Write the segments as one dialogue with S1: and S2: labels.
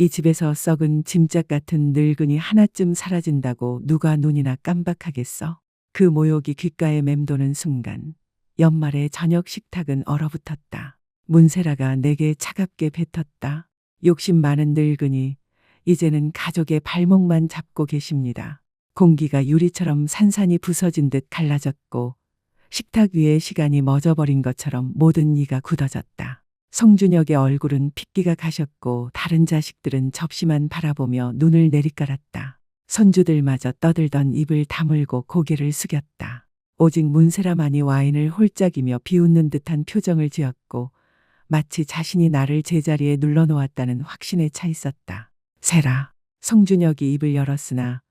S1: 이 집에서 썩은 짐짝 같은 늙은이 하나쯤 사라진다고 누가 눈이나 깜박하겠어. 그 모욕이 귓가에 맴도는 순간 연말의 저녁 식탁은 얼어붙었다. 문세라가 내게 차갑게 뱉었다. 욕심 많은 늙은이, 이제는 가족의 발목만 잡고 계십니다. 공기가 유리처럼 산산이 부서진 듯 갈라졌고 식탁 위에 시간이 멎어버린 것처럼 모든 이가 굳어졌다. 성준혁의 얼굴은 핏기가 가셨고 다른 자식들은 접시만 바라보며 눈을 내리깔았다. 손주들마저 떠들던 입을 다물고 고개를 숙였다. 오직 문세라만이 와인을 홀짝이며 비웃는 듯한 표정을 지었고 마치 자신이 나를 제자리에 눌러놓았다는 확신에 차 있었다. 세라. 성준혁이 입을 열었으나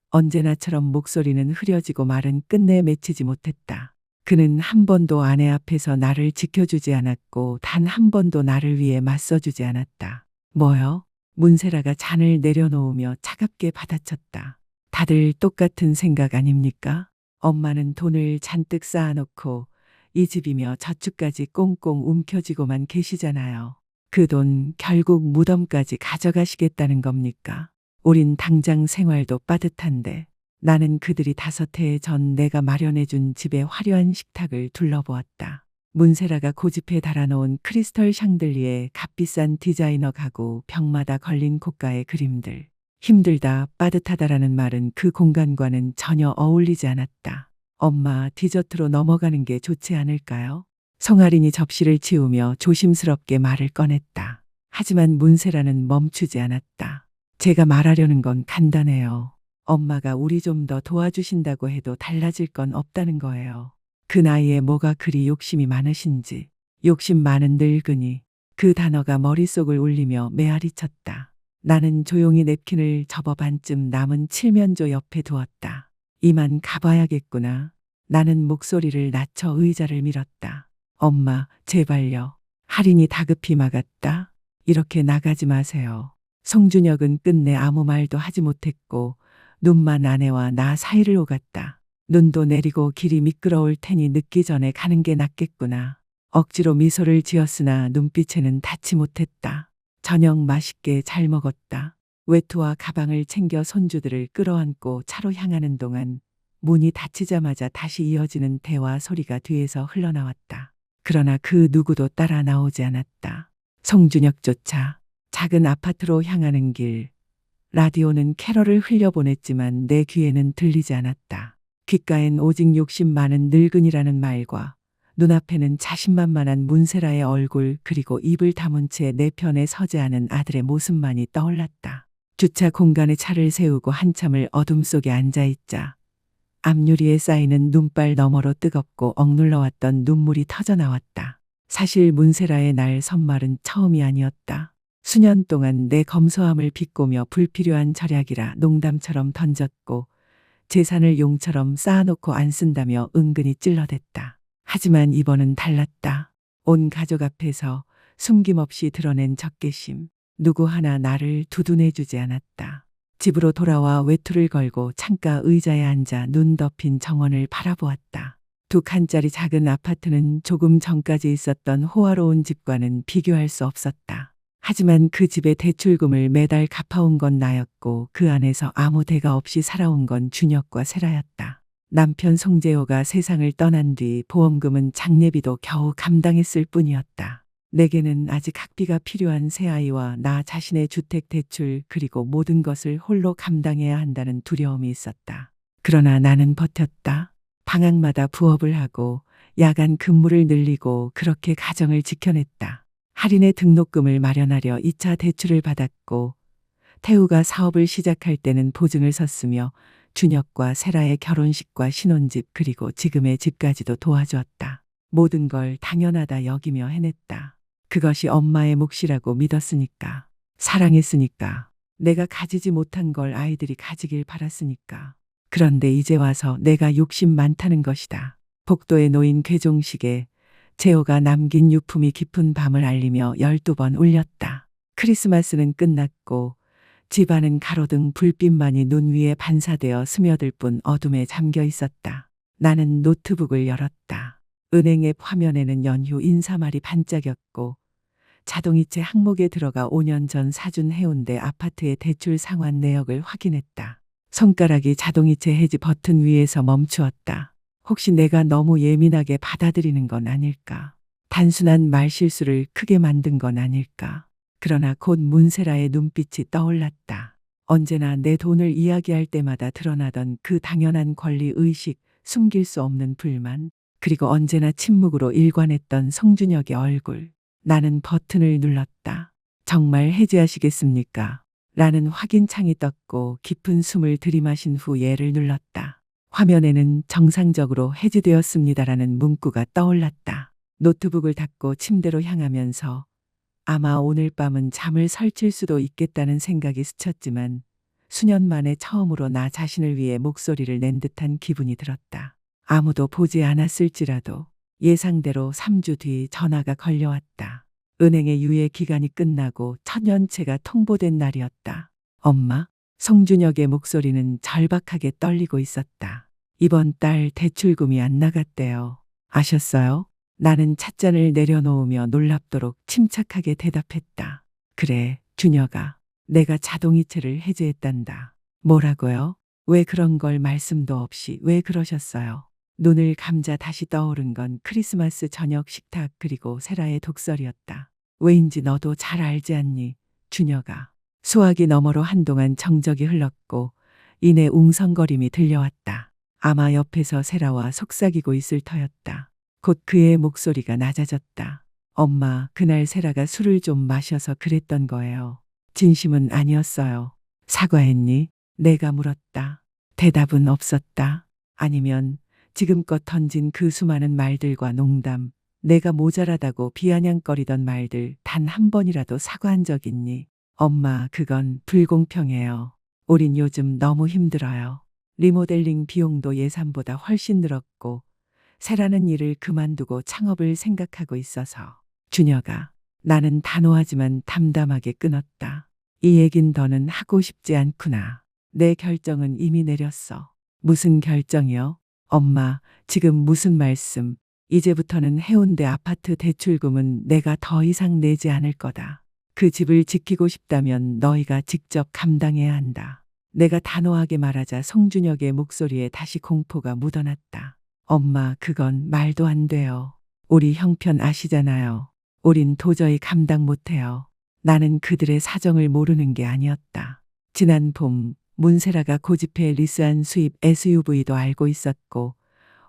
S1: 언제나처럼 목소리는 흐려지고 말은 끝내 맺히지 못했다. 그는 한 번도 아내 앞에서 나를 지켜주지 않았고 단 한 번도 나를 위해 맞서주지 않았다. 뭐요? 문세라가 잔을 내려놓으며 차갑게 받아쳤다. 다들 똑같은 생각 아닙니까? 엄마는 돈을 잔뜩 쌓아놓고 이 집이며 저축까지 꽁꽁 움켜쥐고만 계시잖아요. 그 돈 결국 무덤까지 가져가시겠다는 겁니까? 우린 당장 생활도 빠듯한데 나는 그들이 5해 전 내가 마련해준 집의 화려한 식탁을 둘러보았다. 문세라가 고집에 달아놓은 크리스털 샹들리에 값비싼 디자이너 가구, 벽마다 걸린 고가의 그림들. 힘들다, 빠듯하다라는 말은 그 공간과는 전혀 어울리지 않았다. 엄마, 디저트로 넘어가는 게 좋지 않을까요? 성아린이 접시를 치우며 조심스럽게 말을 꺼냈다. 하지만 문세라는 멈추지 않았다. 제가 말하려는 건 간단해요. 엄마가 우리 좀 더 도와주신다고 해도 달라질 건 없다는 거예요. 그 나이에 뭐가 그리 욕심이 많으신지. 욕심 많은 늙은이. 그 단어가 머릿속을 울리며 메아리쳤다. 나는 조용히 냅킨을 접어 반쯤 남은 칠면조 옆에 두었다. 이만 가봐야겠구나. 나는 목소리를 낮춰 의자를 밀었다. 엄마, 제발요. 할인이 다급히 막았다. 이렇게 나가지 마세요. 성준혁은 끝내 아무 말도 하지 못했고 눈만 아내와 나 사이를 오갔다. 눈도 내리고 길이 미끄러울 테니 늦기 전에 가는 게 낫겠구나. 억지로 미소를 지었으나 눈빛에는 닿지 못했다. 저녁 맛있게 잘 먹었다. 외투와 가방을 챙겨 손주들을 끌어안고 차로 향하는 동안 문이 닫히자마자 다시 이어지는 대화 소리가 뒤에서 흘러나왔다. 그러나 그 누구도 따라 나오지 않았다. 성준혁조차. 작은 아파트로 향하는 길. 라디오는 캐럴을 흘려보냈지만 내 귀에는 들리지 않았다. 귓가엔 오직 욕심 많은 늙은이라는 말과 눈앞에는 자신만만한 문세라의 얼굴 그리고 입을 다문 채 내 편에 서지 않은 아들의 모습만이 떠올랐다. 주차 공간에 차를 세우고 한참을 어둠 속에 앉아있자 앞유리에 쌓이는 눈발 너머로 뜨겁고 억눌러왔던 눈물이 터져나왔다. 사실 문세라의 날 선말은 처음이 아니었다. 수년 동안 내 검소함을 비꼬며 불필요한 절약이라 농담처럼 던졌고 재산을 용처럼 쌓아놓고 안 쓴다며 은근히 찔러댔다. 하지만 이번은 달랐다. 온 가족 앞에서 숨김없이 드러낸 적개심. 누구 하나 나를 두둔해주지 않았다. 집으로 돌아와 외투를 걸고 창가 의자에 앉아 눈 덮인 정원을 바라보았다. 2칸짜리 작은 아파트는 조금 전까지 있었던 호화로운 집과는 비교할 수 없었다. 하지만 그 집의 대출금을 매달 갚아온 건 나였고 그 안에서 아무 대가 없이 살아온 건 준혁과 세라였다. 남편 송재호가 세상을 떠난 뒤 보험금은 장례비도 겨우 감당했을 뿐이었다. 내게는 아직 학비가 필요한 새아이와 나 자신의 주택 대출 그리고 모든 것을 홀로 감당해야 한다는 두려움이 있었다. 그러나 나는 버텼다. 방학마다 부업을 하고 야간 근무를 늘리고 그렇게 가정을 지켜냈다. 할인의 등록금을 마련하려 2차 대출을 받았고 태우가 사업을 시작할 때는 보증을 섰으며 준혁과 세라의 결혼식과 신혼집 그리고 지금의 집까지도 도와주었다. 모든 걸 당연하다 여기며 해냈다. 그것이 엄마의 몫이라고 믿었으니까. 사랑했으니까. 내가 가지지 못한 걸 아이들이 가지길 바랐으니까. 그런데 이제 와서 내가 욕심 많다는 것이다. 복도에 놓인 괴종식에 재호가 남긴 유품이 깊은 밤을 알리며 12번 울렸다. 크리스마스는 끝났고 집안은 가로등 불빛만이 눈 위에 반사되어 스며들 뿐 어둠에 잠겨 있었다. 나는 노트북을 열었다. 은행 앱 화면에는 연휴 인사말이 반짝였고 자동이체 항목에 들어가 5년 전 사준 해운대 아파트의 대출 상환 내역을 확인했다. 손가락이 자동이체 해지 버튼 위에서 멈추었다. 혹시 내가 너무 예민하게 받아들이는 건 아닐까? 단순한 말실수를 크게 만든 건 아닐까? 그러나 곧 문세라의 눈빛이 떠올랐다. 언제나 내 돈을 이야기할 때마다 드러나던 그 당연한 권리의식, 숨길 수 없는 불만, 그리고 언제나 침묵으로 일관했던 송준혁의 얼굴. 나는 버튼을 눌렀다. 정말 해지하시겠습니까? 라는 확인창이 떴고 깊은 숨을 들이마신 후 얘를 눌렀다. 화면에는 정상적으로 해지되었습니다라는 문구가 떠올랐다. 노트북을 닫고 침대로 향하면서 아마 오늘 밤은 잠을 설칠 수도 있겠다는 생각이 스쳤지만 수년 만에 처음으로 나 자신을 위해 목소리를 낸 듯한 기분이 들었다. 아무도 보지 않았을지라도 예상대로 3주 뒤 전화가 걸려왔다. 은행의 유예 기간이 끝나고 첫 연체가 통보된 날이었다. 엄마, 송준혁의 목소리는 절박하게 떨리고 있었다. 이번 달 대출금이 안 나갔대요. 아셨어요? 나는 찻잔을 내려놓으며 놀랍도록 침착하게 대답했다. 그래, 준혁아. 내가 자동이체를 해지했단다. 뭐라고요? 왜 그런 걸 말씀도 없이 왜 그러셨어요? 눈을 감자 다시 떠오른 건 크리스마스 저녁 식탁 그리고 세라의 독설이었다. 왜인지 너도 잘 알지 않니, 준혁아. 수화기 너머로 한동안 정적이 흘렀고 이내 웅성거림이 들려왔다. 아마 옆에서 세라와 속삭이고 있을 터였다. 곧 그의 목소리가 낮아졌다. 엄마, 그날 세라가 술을 좀 마셔서 그랬던 거예요. 진심은 아니었어요. 사과했니? 내가 물었다. 대답은 없었다. 아니면 지금껏 던진 그 수많은 말들과 농담, 내가 모자라다고 비아냥거리던 말들 단 한 번이라도 사과한 적 있니? 엄마, 그건 불공평해요. 우린 요즘 너무 힘들어요. 리모델링 비용도 예산보다 훨씬 늘었고 세라는 일을 그만두고 창업을 생각하고 있어서. 준혁아, 나는 단호하지만 담담하게 끊었다. 이 얘긴 더는 하고 싶지 않구나. 내 결정은 이미 내렸어. 무슨 결정이요? 엄마, 지금 무슨 말씀? 이제부터는 해운대 아파트 대출금은 내가 더 이상 내지 않을 거다. 그 집을 지키고 싶다면 너희가 직접 감당해야 한다. 내가 단호하게 말하자 송준혁의 목소리에 다시 공포가 묻어났다. 엄마, 그건 말도 안 돼요. 우리 형편 아시잖아요. 우린 도저히 감당 못해요. 나는 그들의 사정을 모르는 게 아니었다. 지난 봄 문세라가 고집해 리스한 수입 SUV도 알고 있었고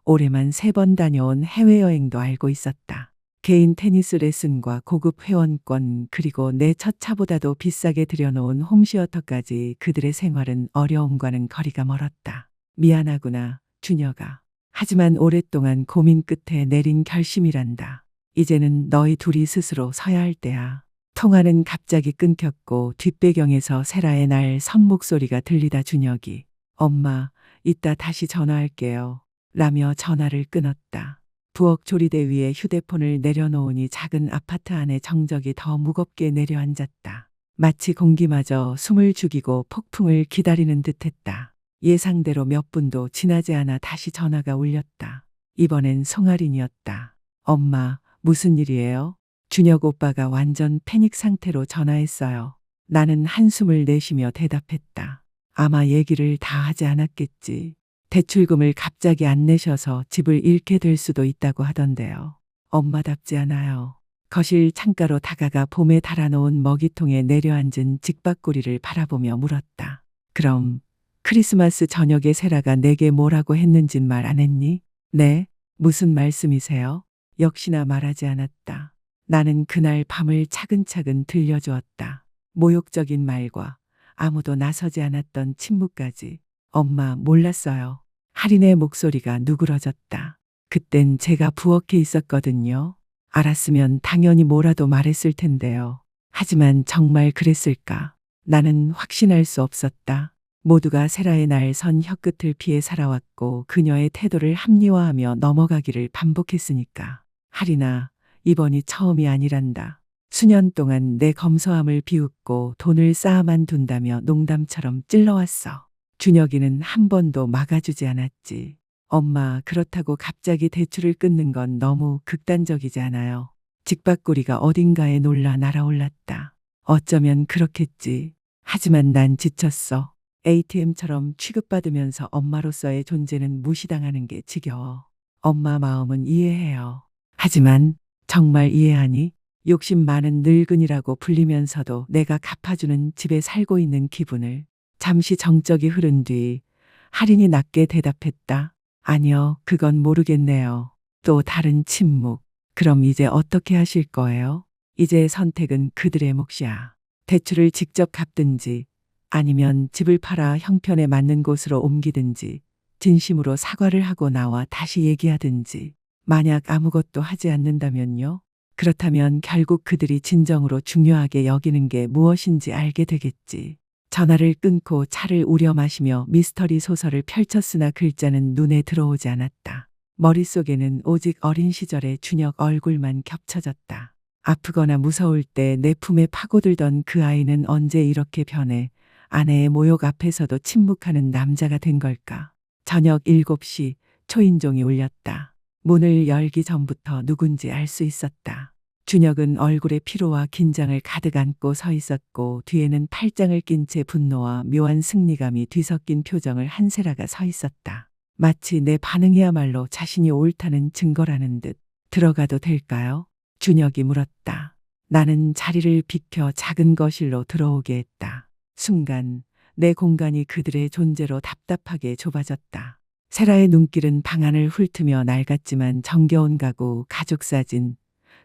S1: 올해만 3번 다녀온 해외여행도 알고 있었다. 개인 테니스 레슨과 고급 회원권 그리고 내 첫 차보다도 비싸게 들여놓은 홈시어터까지 그들의 생활은 어려움과는 거리가 멀었다. 미안하구나, 준혁아. 하지만 오랫동안 고민 끝에 내린 결심이란다. 이제는 너희 둘이 스스로 서야 할 때야. 통화는 갑자기 끊겼고 뒷배경에서 세라의 날 선 목소리가 들리다 준혁이 엄마, 이따 다시 전화할게요. 라며 전화를 끊었다. 부엌 조리대 위에 휴대폰을 내려놓으니 작은 아파트 안에 정적이 더 무겁게 내려앉았다. 마치 공기마저 숨을 죽이고 폭풍을 기다리는 듯했다. 예상대로 몇 분도 지나지 않아 다시 전화가 울렸다. 이번엔 송아린이었다. 엄마, 무슨 일이에요? 준혁 오빠가 완전 패닉 상태로 전화했어요. 나는 한숨을 내쉬며 대답했다. 아마 얘기를 다 하지 않았겠지. 대출금을 갑자기 안 내셔서 집을 잃게 될 수도 있다고 하던데요. 엄마답지 않아요. 거실 창가로 다가가 봄에 달아놓은 먹이통에 내려앉은 직박구리를 바라보며 물었다. 그럼 크리스마스 저녁에 세라가 내게 뭐라고 했는진 말 안 했니? 네? 무슨 말씀이세요? 역시나 말하지 않았다. 나는 그날 밤을 차근차근 들려주었다. 모욕적인 말과 아무도 나서지 않았던 침묵까지. 엄마, 몰랐어요. 할인의 목소리가 누그러졌다. 그땐 제가 부엌에 있었거든요. 알았으면 당연히 뭐라도 말했을 텐데요. 하지만 정말 그랬을까? 나는 확신할 수 없었다. 모두가 세라의 날 선 혀끝을 피해 살아왔고 그녀의 태도를 합리화하며 넘어가기를 반복했으니까. 할인아, 이번이 처음이 아니란다. 수년 동안 내 검소함을 비웃고 돈을 쌓아만 둔다며 농담처럼 찔러왔어. 준혁이는 한 번도 막아주지 않았지. 엄마, 그렇다고 갑자기 대출을 끊는 건 너무 극단적이지 않아요? 직박구리가 어딘가에 놀라 날아올랐다. 어쩌면 그렇겠지. 하지만 난 지쳤어. ATM처럼 취급받으면서 엄마로서의 존재는 무시당하는 게 지겨워. 엄마 마음은 이해해요. 하지만 정말 이해하니? 욕심 많은 늙은이라고 불리면서도 내가 갚아주는 집에 살고 있는 기분을. 잠시 정적이 흐른 뒤 할인이 낮게 대답했다. 아니요, 그건 모르겠네요. 또 다른 침묵. 그럼 이제 어떻게 하실 거예요? 이제 선택은 그들의 몫이야. 대출을 직접 갚든지 아니면 집을 팔아 형편에 맞는 곳으로 옮기든지 진심으로 사과를 하고 나와 다시 얘기하든지. 만약 아무것도 하지 않는다면요? 그렇다면 결국 그들이 진정으로 중요하게 여기는 게 무엇인지 알게 되겠지. 전화를 끊고 차를 우려 마시며 미스터리 소설을 펼쳤으나 글자는 눈에 들어오지 않았다. 머릿속에는 오직 어린 시절의 준혁 얼굴만 겹쳐졌다. 아프거나 무서울 때 내 품에 파고들던 그 아이는 언제 이렇게 변해 아내의 모욕 앞에서도 침묵하는 남자가 된 걸까? 저녁 7시 초인종이 울렸다. 문을 열기 전부터 누군지 알 수 있었다. 준혁은 얼굴에 피로와 긴장을 가득 안고 서 있었고 뒤에는 팔짱을 낀 채 분노와 묘한 승리감이 뒤섞인 표정을 한 세라가 서 있었다. 마치 내 반응이야말로 자신이 옳다는 증거라는 듯. 들어가도 될까요? 준혁이 물었다. 나는 자리를 비켜 작은 거실로 들어오게 했다. 순간 내 공간이 그들의 존재로 답답하게 좁아졌다. 세라의 눈길은 방 안을 훑으며 낡았지만 정겨운 가구, 가족 사진,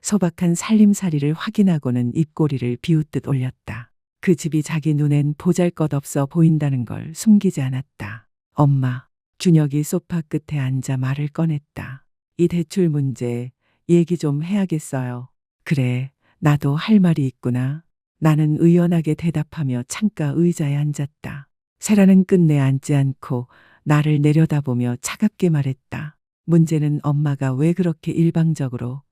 S1: 소박한 살림살이를 확인하고는 입꼬리를 비웃듯 올렸다. 그 집이 자기 눈엔 보잘것없어 보인다는 걸 숨기지 않았다. 엄마, 준혁이 소파 끝에 앉아 말을 꺼냈다. 이 대출 문제 얘기 좀 해야겠어요. 그래, 나도 할 말이 있구나. 나는 의연하게 대답하며 창가 의자에 앉았다. 세라는 끝내 앉지 않고 나를 내려다보며 차갑게 말했다. 문제는 엄마가 왜 그렇게 일방적으로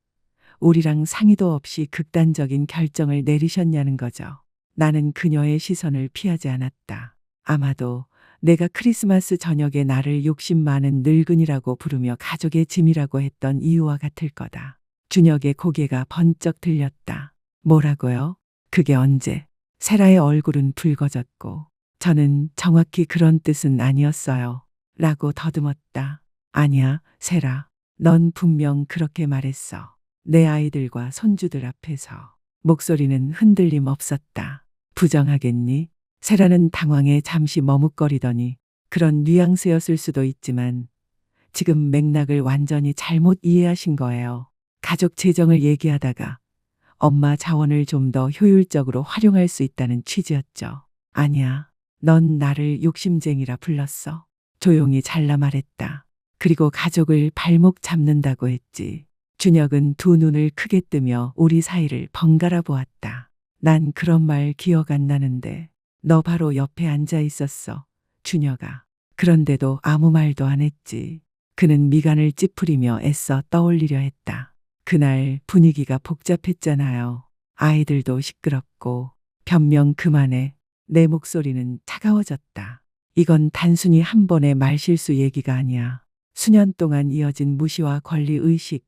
S1: 우리랑 상의도 없이 극단적인 결정을 내리셨냐는 거죠. 나는 그녀의 시선을 피하지 않았다. 아마도 내가 크리스마스 저녁에 나를 욕심 많은 늙은이라고 부르며 가족의 짐이라고 했던 이유와 같을 거다. 준혁의 고개가 번쩍 들렸다. 뭐라고요? 그게 언제? 세라의 얼굴은 붉어졌고 저는 정확히 그런 뜻은 아니었어요. 라고 더듬었다. 아니야, 세라. 넌 분명 그렇게 말했어. 내 아이들과 손주들 앞에서. 목소리는 흔들림 없었다. 부정하겠니? 세라는 당황해 잠시 머뭇거리더니 그런 뉘앙스였을 수도 있지만 지금 맥락을 완전히 잘못 이해하신 거예요. 가족 재정을 얘기하다가 엄마 자원을 좀 더 효율적으로 활용할 수 있다는 취지였죠. 아니야. 넌 나를 욕심쟁이라 불렀어. 조용히 잘라 말했다. 그리고 가족을 발목 잡는다고 했지. 준혁은 두 눈을 크게 뜨며 우리 사이를 번갈아 보았다. 난 그런 말 기억 안 나는데. 너 바로 옆에 앉아 있었어, 준혁아. 그런데도 아무 말도 안 했지. 그는 미간을 찌푸리며 애써 떠올리려 했다. 그날 분위기가 복잡했잖아요. 아이들도 시끄럽고. 변명 그만해. 내 목소리는 차가워졌다. 이건 단순히 한 번의 말실수 얘기가 아니야. 수년 동안 이어진 무시와 권리의식.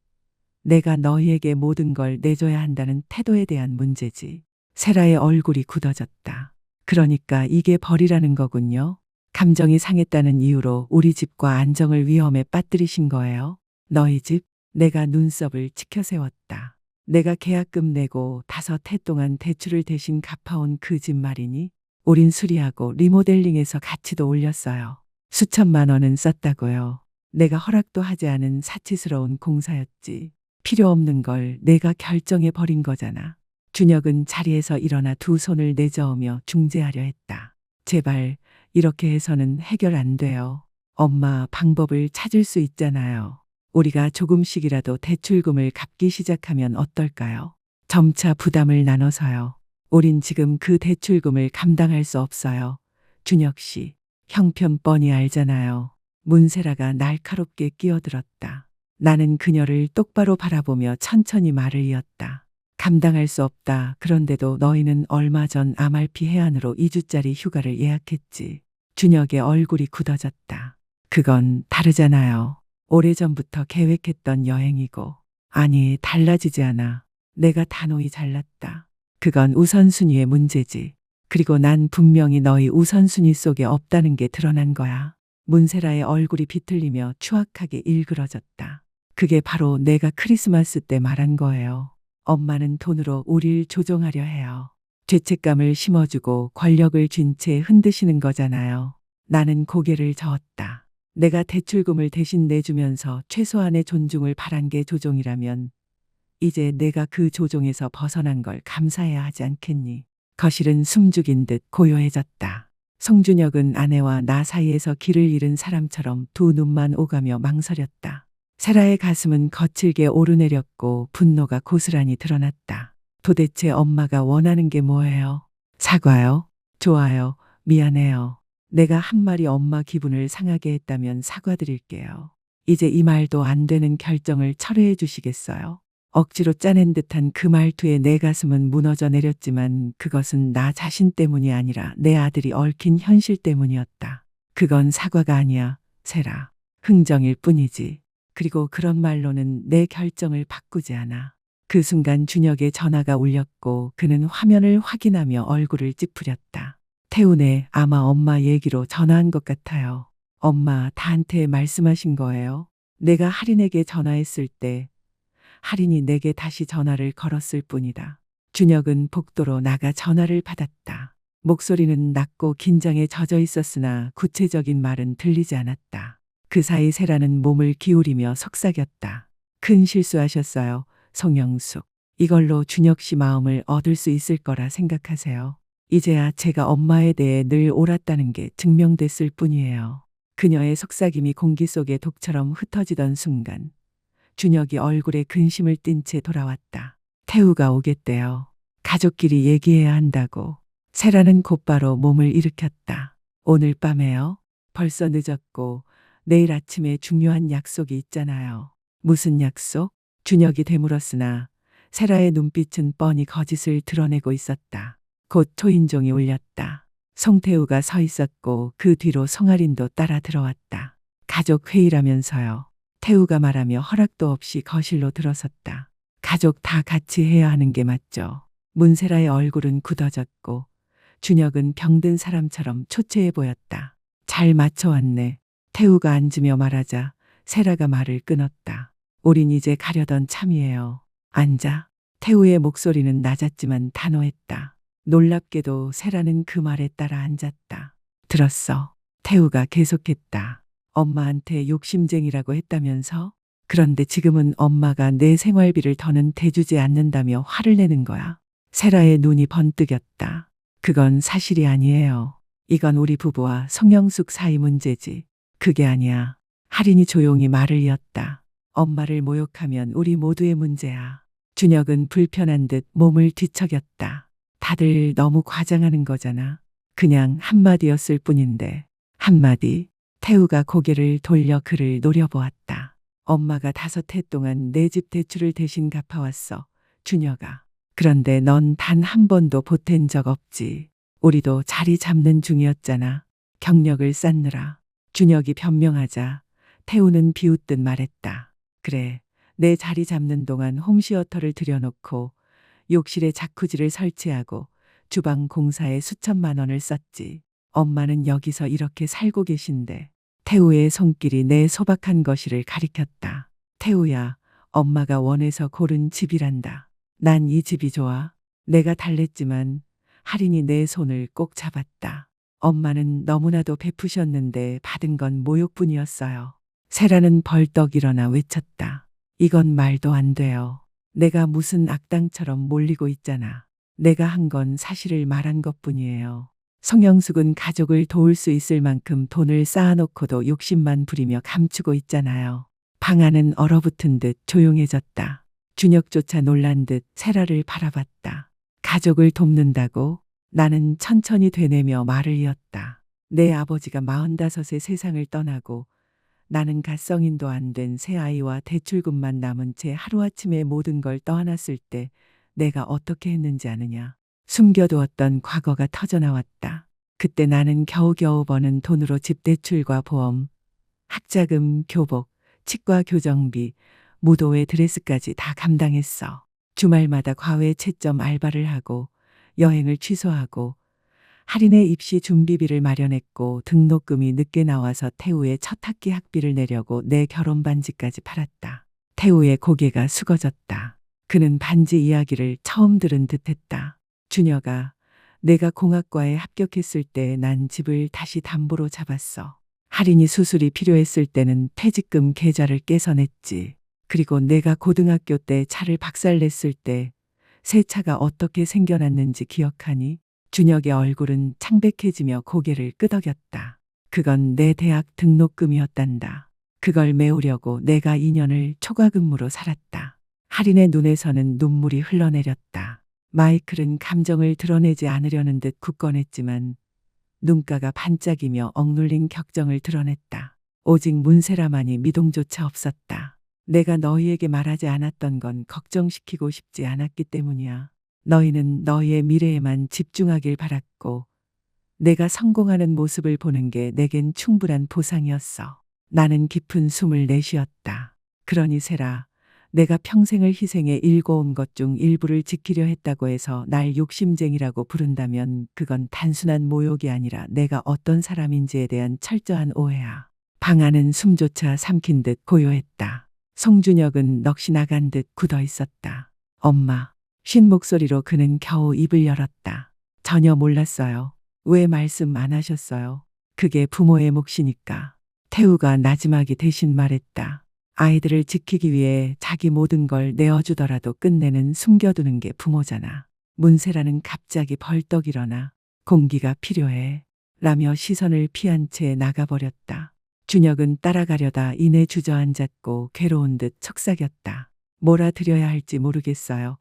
S1: 내가 너희에게 모든 걸 내줘야 한다는 태도에 대한 문제지. 세라의 얼굴이 굳어졌다. 그러니까 이게 벌이라는 거군요. 감정이 상했다는 이유로 우리 집과 안정을 위험에 빠뜨리신 거예요. 너희 집? 내가 눈썹을 치켜세웠다. 내가 계약금 내고 5해 동안 대출을 대신 갚아온 그 집 말이니? 우린 수리하고 리모델링해서 가치도 올렸어요. 수천만 원은 썼다고요. 내가 허락도 하지 않은 사치스러운 공사였지. 필요 없는 걸 내가 결정해 버린 거잖아. 준혁은 자리에서 일어나 두 손을 내저으며 중재하려 했다. 제발 이렇게 해서는 해결 안 돼요. 엄마, 방법을 찾을 수 있잖아요. 우리가 조금씩이라도 대출금을 갚기 시작하면 어떨까요? 점차 부담을 나눠서요. 우린 지금 그 대출금을 감당할 수 없어요. 준혁 씨, 형편 뻔히 알잖아요. 문세라가 날카롭게 끼어들었다. 나는 그녀를 똑바로 바라보며 천천히 말을 이었다. 감당할 수 없다. 그런데도 너희는 얼마 전 아말피 해안으로 2주짜리 휴가를 예약했지. 준혁의 얼굴이 굳어졌다. 그건 다르잖아요. 오래전부터 계획했던 여행이고. 아니, 달라지지 않아. 내가 단호히 잘났다. 그건 우선순위의 문제지. 그리고 난 분명히 너희 우선순위 속에 없다는 게 드러난 거야. 문세라의 얼굴이 비틀리며 추악하게 일그러졌다. 그게 바로 내가 크리스마스 때 말한 거예요. 엄마는 돈으로 우릴 조종하려 해요. 죄책감을 심어주고 권력을 쥔 채 흔드시는 거잖아요. 나는 고개를 저었다. 내가 대출금을 대신 내주면서 최소한의 존중을 바란 게 조종이라면 이제 내가 그 조종에서 벗어난 걸 감사해야 하지 않겠니? 거실은 숨죽인 듯 고요해졌다. 송준혁은 아내와 나 사이에서 길을 잃은 사람처럼 두 눈만 오가며 망설였다. 세라의 가슴은 거칠게 오르내렸고 분노가 고스란히 드러났다. 도대체 엄마가 원하는 게 뭐예요? 사과요? 좋아요. 미안해요. 내가 한 말이 엄마 기분을 상하게 했다면 사과드릴게요. 이제 이 말도 안 되는 결정을 철회해 주시겠어요? 억지로 짜낸 듯한 그 말투에 내 가슴은 무너져 내렸지만 그것은 나 자신 때문이 아니라 내 아들이 얽힌 현실 때문이었다. 그건 사과가 아니야, 세라. 흥정일 뿐이지. 그리고 그런 말로는 내 결정을 바꾸지 않아. 그 순간 준혁의 전화가 울렸고 그는 화면을 확인하며 얼굴을 찌푸렸다. 태우네, 아마 엄마 얘기로 전화한 것 같아요. 엄마 다한테 말씀하신 거예요? 내가 할인에게 전화했을 때 할인이 내게 다시 전화를 걸었을 뿐이다. 준혁은 복도로 나가 전화를 받았다. 목소리는 낮고 긴장에 젖어 있었으나 구체적인 말은 들리지 않았다. 그 사이 세라는 몸을 기울이며 속삭였다. 큰 실수하셨어요, 송영숙. 이걸로 준혁 씨 마음을 얻을 수 있을 거라 생각하세요. 이제야 제가 엄마에 대해 늘 옳았다는 게 증명됐을 뿐이에요. 그녀의 속삭임이 공기 속에 독처럼 흩어지던 순간 준혁이 얼굴에 근심을 띤 채 돌아왔다. 태우가 오겠대요. 가족끼리 얘기해야 한다고. 세라는 곧바로 몸을 일으켰다. 오늘 밤에요? 벌써 늦었고 내일 아침에 중요한 약속이 있잖아요. 무슨 약속? 준혁이 되물었으나 세라의 눈빛은 뻔히 거짓을 드러내고 있었다. 곧 초인종이 울렸다. 송태우가 서 있었고 그 뒤로 송아린도 따라 들어왔다. 가족 회의라면서요. 태우가 말하며 허락도 없이 거실로 들어섰다. 가족 다 같이 해야 하는 게 맞죠. 문세라의 얼굴은 굳어졌고 준혁은 병든 사람처럼 초췌해 보였다. 잘 맞춰왔네. 태우가 앉으며 말하자 세라가 말을 끊었다. 우린 이제 가려던 참이에요. 앉아. 태우의 목소리는 낮았지만 단호했다. 놀랍게도 세라는 그 말에 따라 앉았다. 들었어. 태우가 계속했다. 엄마한테 욕심쟁이라고 했다면서? 그런데 지금은 엄마가 내 생활비를 더는 대주지 않는다며 화를 내는 거야. 세라의 눈이 번뜩였다. 그건 사실이 아니에요. 이건 우리 부부와 송영숙 사이 문제지. 그게 아니야. 할인이 조용히 말을 이었다. 엄마를 모욕하면 우리 모두의 문제야. 준혁은 불편한 듯 몸을 뒤척였다. 다들 너무 과장하는 거잖아. 그냥 한마디였을 뿐인데. 한마디? 태우가 고개를 돌려 그를 노려보았다. 엄마가 5해 동안 내 집 대출을 대신 갚아왔어. 준혁아. 그런데 넌 단 한 번도 보탠 적 없지. 우리도 자리 잡는 중이었잖아. 경력을 쌓느라. 준혁이 변명하자 태우는 비웃듯 말했다. 그래, 내 자리 잡는 동안 홈시어터를 들여놓고 욕실에 자쿠지를 설치하고 주방 공사에 수천만 원을 썼지. 엄마는 여기서 이렇게 살고 계신데. 태우의 손길이 내 소박한 거실을 가리켰다. 태우야, 엄마가 원해서 고른 집이란다. 난 이 집이 좋아. 내가 달랬지만 할인이 내 손을 꼭 잡았다. 엄마는 너무나도 베푸셨는데 받은 건 모욕뿐이었어요. 세라는 벌떡 일어나 외쳤다. 이건 말도 안 돼요. 내가 무슨 악당처럼 몰리고 있잖아. 내가 한 건 사실을 말한 것뿐이에요. 송영숙은 가족을 도울 수 있을 만큼 돈을 쌓아놓고도 욕심만 부리며 감추고 있잖아요. 방 안은 얼어붙은 듯 조용해졌다. 준혁조차 놀란 듯 세라를 바라봤다. 가족을 돕는다고? 나는 천천히 되뇌며 말을 이었다. 내 아버지가 45에 세상을 떠나고 나는 갓성인도 안 된 새아이와 대출금만 남은 채 하루아침에 모든 걸 떠안았을 때 내가 어떻게 했는지 아느냐. 숨겨두었던 과거가 터져나왔다. 그때 나는 겨우겨우 버는 돈으로 집 대출과 보험, 학자금, 교복, 치과 교정비, 무도회 드레스까지 다 감당했어. 주말마다 과외 채점 알바를 하고 여행을 취소하고 할인의 입시 준비비를 마련했고 등록금이 늦게 나와서 태우의 첫 학기 학비를 내려고 내 결혼 반지까지 팔았다. 태우의 고개가 숙어졌다. 그는 반지 이야기를 처음 들은 듯했다. 준혁아, 내가 공학과에 합격했을 때 난 집을 다시 담보로 잡았어. 할인이 수술이 필요했을 때는 퇴직금 계좌를 깨서 냈지. 그리고 내가 고등학교 때 차를 박살냈을 때 새 차가 어떻게 생겨났는지 기억하니? 준혁의 얼굴은 창백해지며 고개를 끄덕였다. 그건 내 대학 등록금이었단다. 그걸 메우려고 내가 2년을 초과근무로 살았다. 할인의 눈에서는 눈물이 흘러내렸다. 마이클은 감정을 드러내지 않으려는 듯 굳건했지만 눈가가 반짝이며 억눌린 격정을 드러냈다. 오직 문세라만이 미동조차 없었다. 내가 너희에게 말하지 않았던 건 걱정시키고 싶지 않았기 때문이야. 너희는 너희의 미래에만 집중하길 바랐고 내가 성공하는 모습을 보는 게 내겐 충분한 보상이었어. 나는 깊은 숨을 내쉬었다. 그러니 세라, 내가 평생을 희생해 일궈온 것 중 일부를 지키려 했다고 해서 날 욕심쟁이라고 부른다면 그건 단순한 모욕이 아니라 내가 어떤 사람인지에 대한 철저한 오해야. 방 안은 숨조차 삼킨 듯 고요했다. 송준혁은 넋이 나간 듯 굳어 있었다. 엄마. 쉰 목소리로 그는 겨우 입을 열었다. 전혀 몰랐어요. 왜 말씀 안 하셨어요? 그게 부모의 몫이니까. 태우가 나지막이 대신 말했다. 아이들을 지키기 위해 자기 모든 걸 내어주더라도 끝내는 숨겨두는 게 부모잖아. 문세라는 갑자기 벌떡 일어나 공기가 필요해 라며 시선을 피한 채 나가버렸다. 준혁은 따라가려다 이내 주저앉았고 괴로운 듯 속삭였다. 뭐라 드려야 할지 모르겠어요.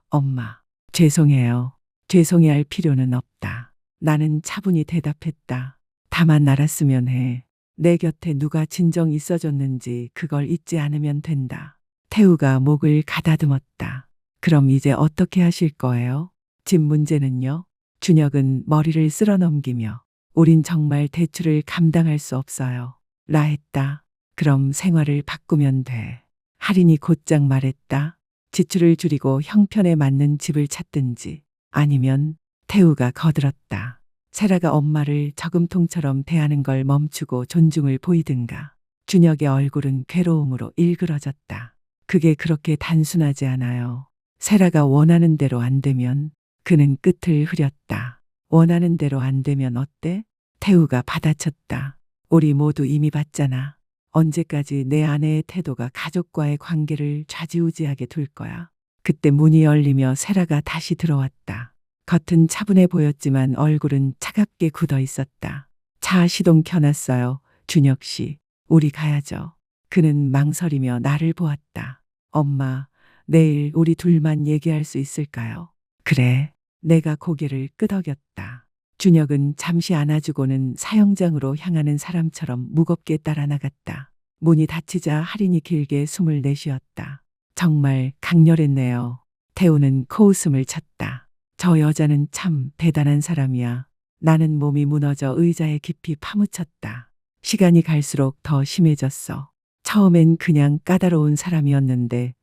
S1: 엄마, 죄송해요. 죄송해할 필요는 없다. 나는 차분히 대답했다. 다만 알았으면 해. 내 곁에 누가 진정 있어줬는지 그걸 잊지 않으면 된다. 태우가 목을 가다듬었다. 그럼 이제 어떻게 하실 거예요? 집 문제는요? 준혁은 머리를 쓸어 넘기며 우린 정말 대출을 감당할 수 없어요. 라 했다. 그럼 생활을 바꾸면 돼. 할인이 곧장 말했다. 지출을 줄이고 형편에 맞는 집을 찾든지 아니면 태우가 거들었다. 세라가 엄마를 저금통처럼 대하는 걸 멈추고 존중을 보이든가. 준혁의 얼굴은 괴로움으로 일그러졌다. 그게 그렇게 단순하지 않아요. 세라가 원하는 대로 안 되면 그는 끝을 흐렸다. 원하는 대로 안 되면 어때? 태우가 받아쳤다. 우리 모두 이미 봤잖아. 언제까지 내 아내의 태도가 가족과의 관계를 좌지우지하게 둘 거야. 그때 문이 열리며 세라가 다시 들어왔다. 겉은 차분해 보였지만 얼굴은 차갑게 굳어 있었다. 차 시동 켜놨어요. 준혁 씨, 우리 가야죠. 그는 망설이며 나를 보았다. 엄마, 내일 우리 둘만 얘기할 수 있을까요? 그래. 내가 고개를 끄덕였다. 준혁은 잠시 안아주고는 사형장으로 향하는 사람처럼 무겁게 따라 나갔다. 문이 닫히자 할인이 길게 숨을 내쉬었다. 정말 강렬했네요. 태우는 코웃음을 쳤다. 저 여자는 참 대단한 사람이야. 나는 몸이 무너져 의자에 깊이 파묻혔다. 시간이 갈수록 더 심해졌어. 처음엔 그냥 까다로운 사람이었는데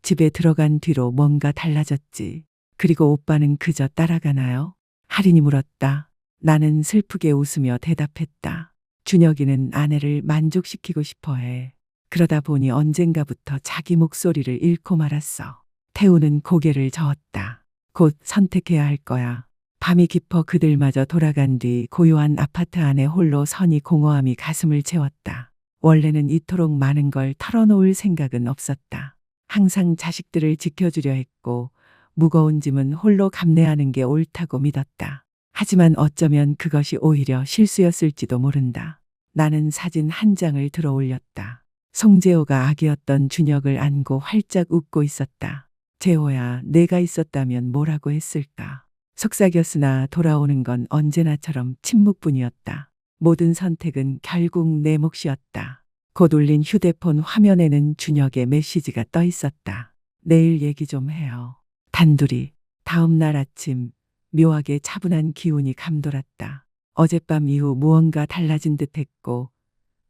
S1: 집에 들어간 뒤로 뭔가 달라졌지. 그리고 오빠는 그저 따라가나요? 할인이 물었다. 나는 슬프게 웃으며 대답했다. 준혁이는 아내를 만족시키고 싶어해. 그러다 보니 언젠가부터 자기 목소리를 잃고 말았어. 태우는 고개를 저었다. 곧 선택해야 할 거야. 밤이 깊어 그들마저 돌아간 뒤 고요한 아파트 안에 홀로 서니 공허함이 가슴을 채웠다. 원래는 이토록 많은 걸 털어놓을 생각은 없었다. 항상 자식들을 지켜주려 했고 무거운 짐은 홀로 감내하는 게 옳다고 믿었다. 하지만 어쩌면 그것이 오히려 실수였을지도 모른다. 나는 사진 한 장을 들어 올렸다. 송재호가 아기였던 준혁을 안고 활짝 웃고 있었다. 재호야, 내가 있었다면 뭐라고 했을까? 속삭였으나 돌아오는 건 언제나처럼 침묵뿐이었다. 모든 선택은 결국 내 몫이었다. 곧 울린 휴대폰 화면에는 준혁의 메시지가 떠 있었다. 내일 얘기 좀 해요. 단둘이. 다음 날 아침 묘하게 차분한 기운이 감돌았다. 어젯밤 이후 무언가 달라진 듯했고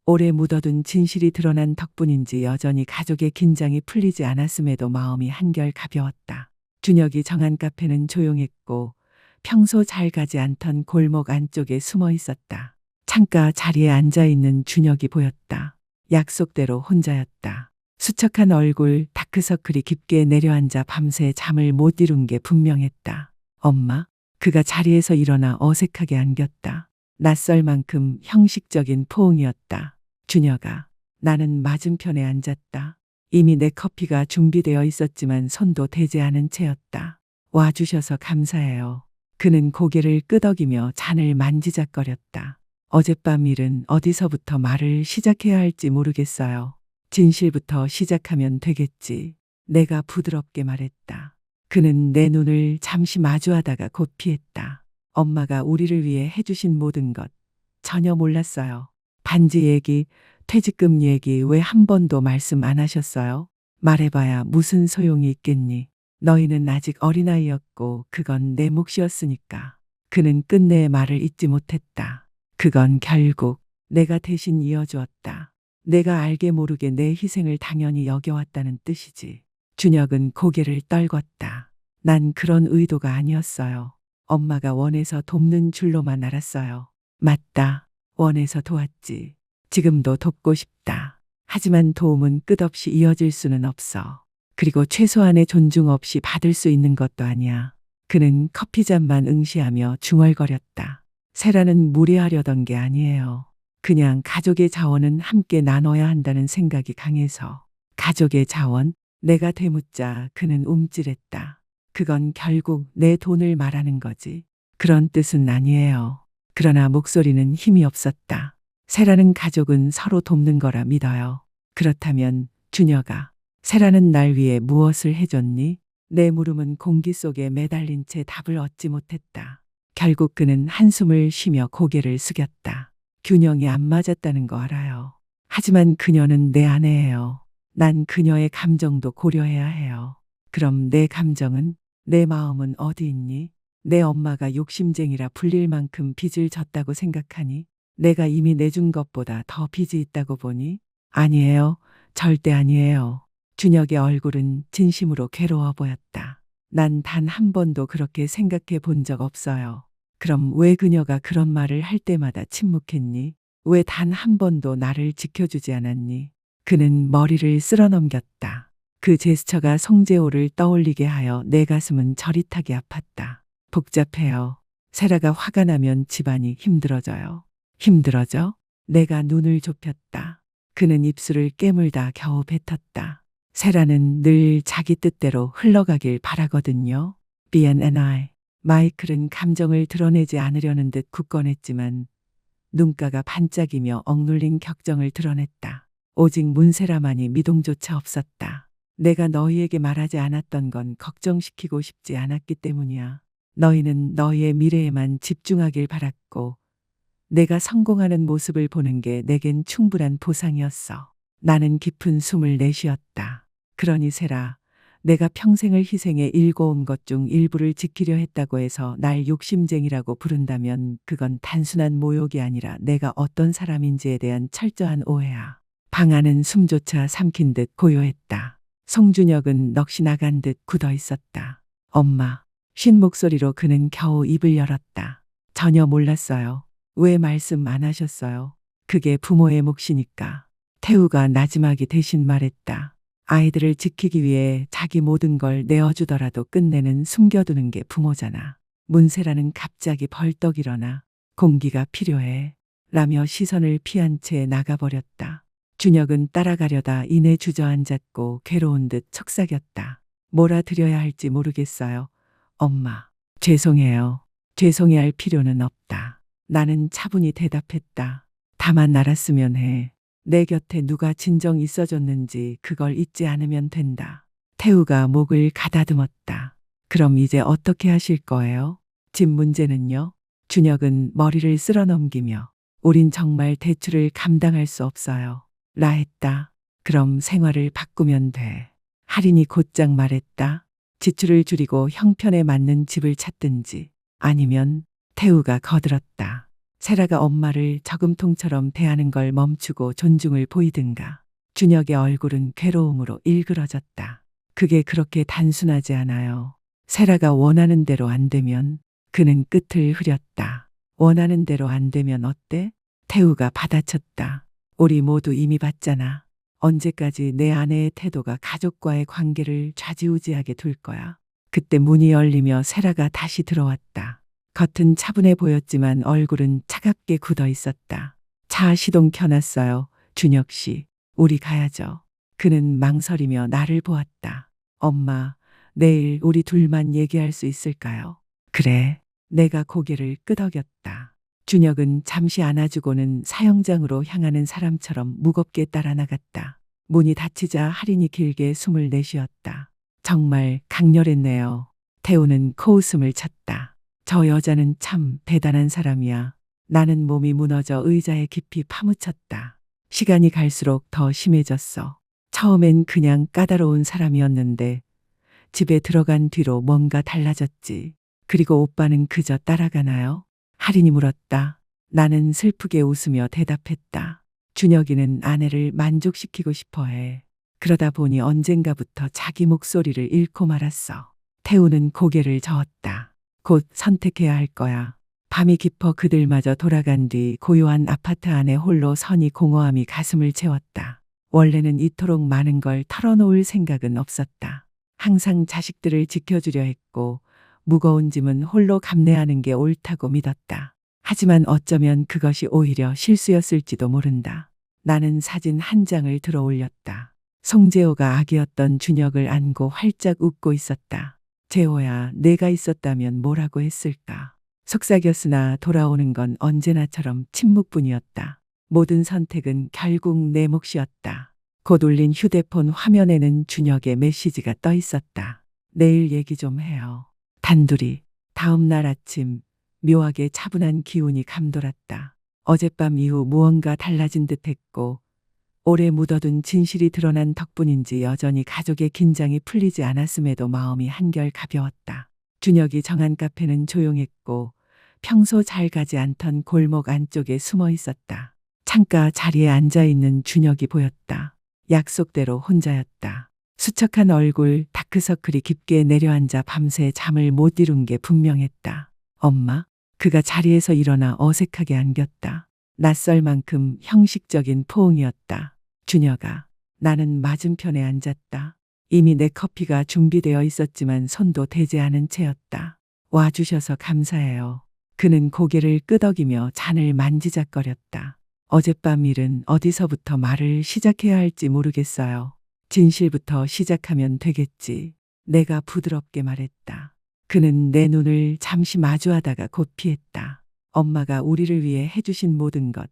S1: 오래 묻어둔 진실이 드러난 덕분인지 여전히 가족의 긴장이 풀리지 않았음에도 마음이 한결 가벼웠다. 준혁이 정한 카페는 조용했고 평소 잘 가지 않던 골목 안쪽에 숨어 있었다. 창가 자리에 앉아 있는 준혁이 보였다. 약속대로 혼자였다. 수척한 얼굴, 다크서클이 깊게 내려앉아 밤새 잠을 못 이룬 게 분명했다. 엄마? 그가 자리에서 일어나 어색하게 안겼다. 낯설 만큼 형식적인 포옹이었다. 준혁아, 나는 맞은편에 앉았다. 이미 내 커피가 준비되어 있었지만 손도 대지 않은 채였다. 와주셔서 감사해요. 그는 고개를 끄덕이며 잔을 만지작거렸다. 어젯밤 일은 어디서부터 말을 시작해야 할지 모르겠어요. 진실부터 시작하면 되겠지. 내가 부드럽게 말했다. 그는 내 눈을 잠시 마주하다가 곧 피했다. 엄마가 우리를 위해 해주신 모든 것 전혀 몰랐어요. 반지 얘기, 퇴직금 얘기 왜 한 번도 말씀 안 하셨어요? 말해봐야 무슨 소용이 있겠니? 너희는 아직 어린아이였고 그건 내 몫이었으니까. 그는 끝내 말을 잇지 못했다. 그건 결국 내가 대신 이어주었다. 내가 알게 모르게 내 희생을 당연히 여겨왔다는 뜻이지. 준혁은 고개를 떨궜다. 난 그런 의도가 아니었어요. 엄마가 원해서 돕는 줄로만 알았어요. 맞다. 원해서 도왔지. 지금도 돕고 싶다. 하지만 도움은 끝없이 이어질 수는 없어. 그리고 최소한의 존중 없이 받을 수 있는 것도 아니야. 그는 커피잔만 응시하며 중얼거렸다. 세라는 무례하려던 게 아니에요. 그냥 가족의 자원은 함께 나눠야 한다는 생각이 강해서. 가족의 자원? 내가 되묻자 그는 움찔했다. 그건 결국 내 돈을 말하는 거지. 그런 뜻은 아니에요. 그러나 목소리는 힘이 없었다. 세라는 가족은 서로 돕는 거라 믿어요. 그렇다면 준혁아, 세라는 날 위해 무엇을 해줬니? 내 물음은 공기 속에 매달린 채 답을 얻지 못했다. 결국 그는 한숨을 쉬며 고개를 숙였다. 균형이 안 맞았다는 거 알아요. 하지만 그녀는 내 아내예요. 난 그녀의 감정도 고려해야 해요. 그럼 내 감정은? 내 마음은 어디 있니? 내 엄마가 욕심쟁이라 불릴 만큼 빚을 졌다고 생각하니? 내가 이미 내준 것보다 더 빚이 있다고 보니? 아니에요. 절대 아니에요. 준혁의 얼굴은 진심으로 괴로워 보였다. 난 단 한 번도 그렇게 생각해 본 적 없어요. 그럼 왜 그녀가 그런 말을 할 때마다 침묵했니? 왜 단 한 번도 나를 지켜주지 않았니? 그는 머리를 쓸어넘겼다. 그 제스처가 송재호를 떠올리게 하여 내 가슴은 저릿하게 아팠다. 복잡해요. 세라가 화가 나면 집안이 힘들어져요. 힘들어져? 내가 눈을 좁혔다. 그는 입술을 깨물다 겨우 뱉었다. 세라는 늘 자기 뜻대로 흘러가길 바라거든요. B&I. 마이클은 감정을 드러내지 않으려는 듯 굳건했지만 눈가가 반짝이며 억눌린 격정을 드러냈다. 오직 문세라만이 미동조차 없었다. 내가 너희에게 말하지 않았던 건 걱정시키고 싶지 않았기 때문이야. 너희는 너희의 미래에만 집중하길 바랐고 내가 성공하는 모습을 보는 게 내겐 충분한 보상이었어. 나는 깊은 숨을 내쉬었다. 그러니 세라, 내가 평생을 희생해 일궈온 것 중 일부를 지키려 했다고 해서 날 욕심쟁이라고 부른다면 그건 단순한 모욕이 아니라 내가 어떤 사람인지에 대한 철저한 오해야. 방 안은 숨조차 삼킨 듯 고요했다. 송준혁은 넋이 나간 듯 굳어 있었다. 엄마. 쉰 목소리로 그는 겨우 입을 열었다. 전혀 몰랐어요. 왜 말씀 안 하셨어요? 그게 부모의 몫이니까. 태우가 나지막이 대신 말했다. 아이들을 지키기 위해 자기 모든 걸 내어주더라도 끝내는 숨겨두는 게 부모잖아. 문세라는 갑자기 벌떡 일어나 공기가 필요해 라며 시선을 피한 채 나가버렸다. 준혁은 따라가려다 이내 주저앉았고 괴로운 듯 속삭였다. 뭐라 드려야 할지 모르겠어요. 엄마, 죄송해요. 죄송해할 필요는 없다. 나는 차분히 대답했다. 다만 알았으면 해. 내 곁에 누가 진정 있어줬는지 그걸 잊지 않으면 된다. 태우가 목을 가다듬었다. 그럼 이제 어떻게 하실 거예요? 집 문제는요? 준혁은 머리를 쓸어넘기며 우린 정말 대출을 감당할 수 없어요. 라 했다. 그럼 생활을 바꾸면 돼. 할인이 곧장 말했다. 지출을 줄이고 형편에 맞는 집을 찾든지 아니면 태우가 거들었다. 세라가 엄마를 저금통처럼 대하는 걸 멈추고 존중을 보이든가. 준혁의 얼굴은 괴로움으로 일그러졌다. 그게 그렇게 단순하지 않아요. 세라가 원하는 대로 안 되면 그는 끝을 흐렸다. 원하는 대로 안 되면 어때? 태우가 받아쳤다. 우리 모두 이미 봤잖아. 언제까지 내 아내의 태도가 가족과의 관계를 좌지우지하게 둘 거야? 그때 문이 열리며 세라가 다시 들어왔다. 겉은 차분해 보였지만 얼굴은 차갑게 굳어 있었다. 차 시동 켜놨어요. 준혁 씨, 우리 가야죠. 그는 망설이며 나를 보았다. 엄마, 내일 우리 둘만 얘기할 수 있을까요? 그래. 내가 고개를 끄덕였다. 준혁은 잠시 안아주고는 사형장으로 향하는 사람처럼 무겁게 따라 나갔다. 문이 닫히자 할인이 길게 숨을 내쉬었다. 정말 강렬했네요. 태우는 코웃음을 쳤다. 저 여자는 참 대단한 사람이야. 나는 몸이 무너져 의자에 깊이 파묻혔다. 시간이 갈수록 더 심해졌어. 처음엔 그냥 까다로운 사람이었는데 집에 들어간 뒤로 뭔가 달라졌지. 그리고 오빠는 그저 따라가나요? 할인이 물었다. 나는 슬프게 웃으며 대답했다. 준혁이는 아내를 만족시키고 싶어 해. 그러다 보니 언젠가부터 자기 목소리를 잃고 말았어. 태우는 고개를 저었다. 곧 선택해야 할 거야. 밤이 깊어 그들마저 돌아간 뒤 고요한 아파트 안에 홀로 서니 공허함이 가슴을 채웠다. 원래는 이토록 많은 걸 털어놓을 생각은 없었다. 항상 자식들을 지켜주려 했고 무거운 짐은 홀로 감내하는 게 옳다고 믿었다. 하지만 어쩌면 그것이 오히려 실수였을지도 모른다. 나는 사진 한 장을 들어 올렸다. 송재호가 아기였던 준혁을 안고 활짝 웃고 있었다. 재호야, 내가 있었다면 뭐라고 했을까? 속삭였으나 돌아오는 건 언제나처럼 침묵뿐이었다. 모든 선택은 결국 내 몫이었다. 곧 울린 휴대폰 화면에는 준혁의 메시지가 떠 있었다. 내일 얘기 좀 해요. 단둘이. 다음 날 아침 묘하게 차분한 기운이 감돌았다. 어젯밤 이후 무언가 달라진 듯했고 오래 묻어둔 진실이 드러난 덕분인지 여전히 가족의 긴장이 풀리지 않았음에도 마음이 한결 가벼웠다. 준혁이 정한 카페는 조용했고 평소 잘 가지 않던 골목 안쪽에 숨어 있었다. 창가 자리에 앉아있는 준혁이 보였다. 약속대로 혼자였다. 수척한 얼굴, 다크서클이 깊게 내려앉아 밤새 잠을 못 이룬 게 분명했다. 엄마? 그가 자리에서 일어나 어색하게 안겼다. 낯설 만큼 형식적인 포옹이었다. 준혁아, 나는 맞은편에 앉았다. 이미 내 커피가 준비되어 있었지만 손도 대지 않은 채였다. 와주셔서 감사해요. 그는 고개를 끄덕이며 잔을 만지작거렸다. 어젯밤 일은 어디서부터 말을 시작해야 할지 모르겠어요. 진실부터 시작하면 되겠지. 내가 부드럽게 말했다. 그는 내 눈을 잠시 마주하다가 곧 피했다. 엄마가 우리를 위해 해주신 모든 것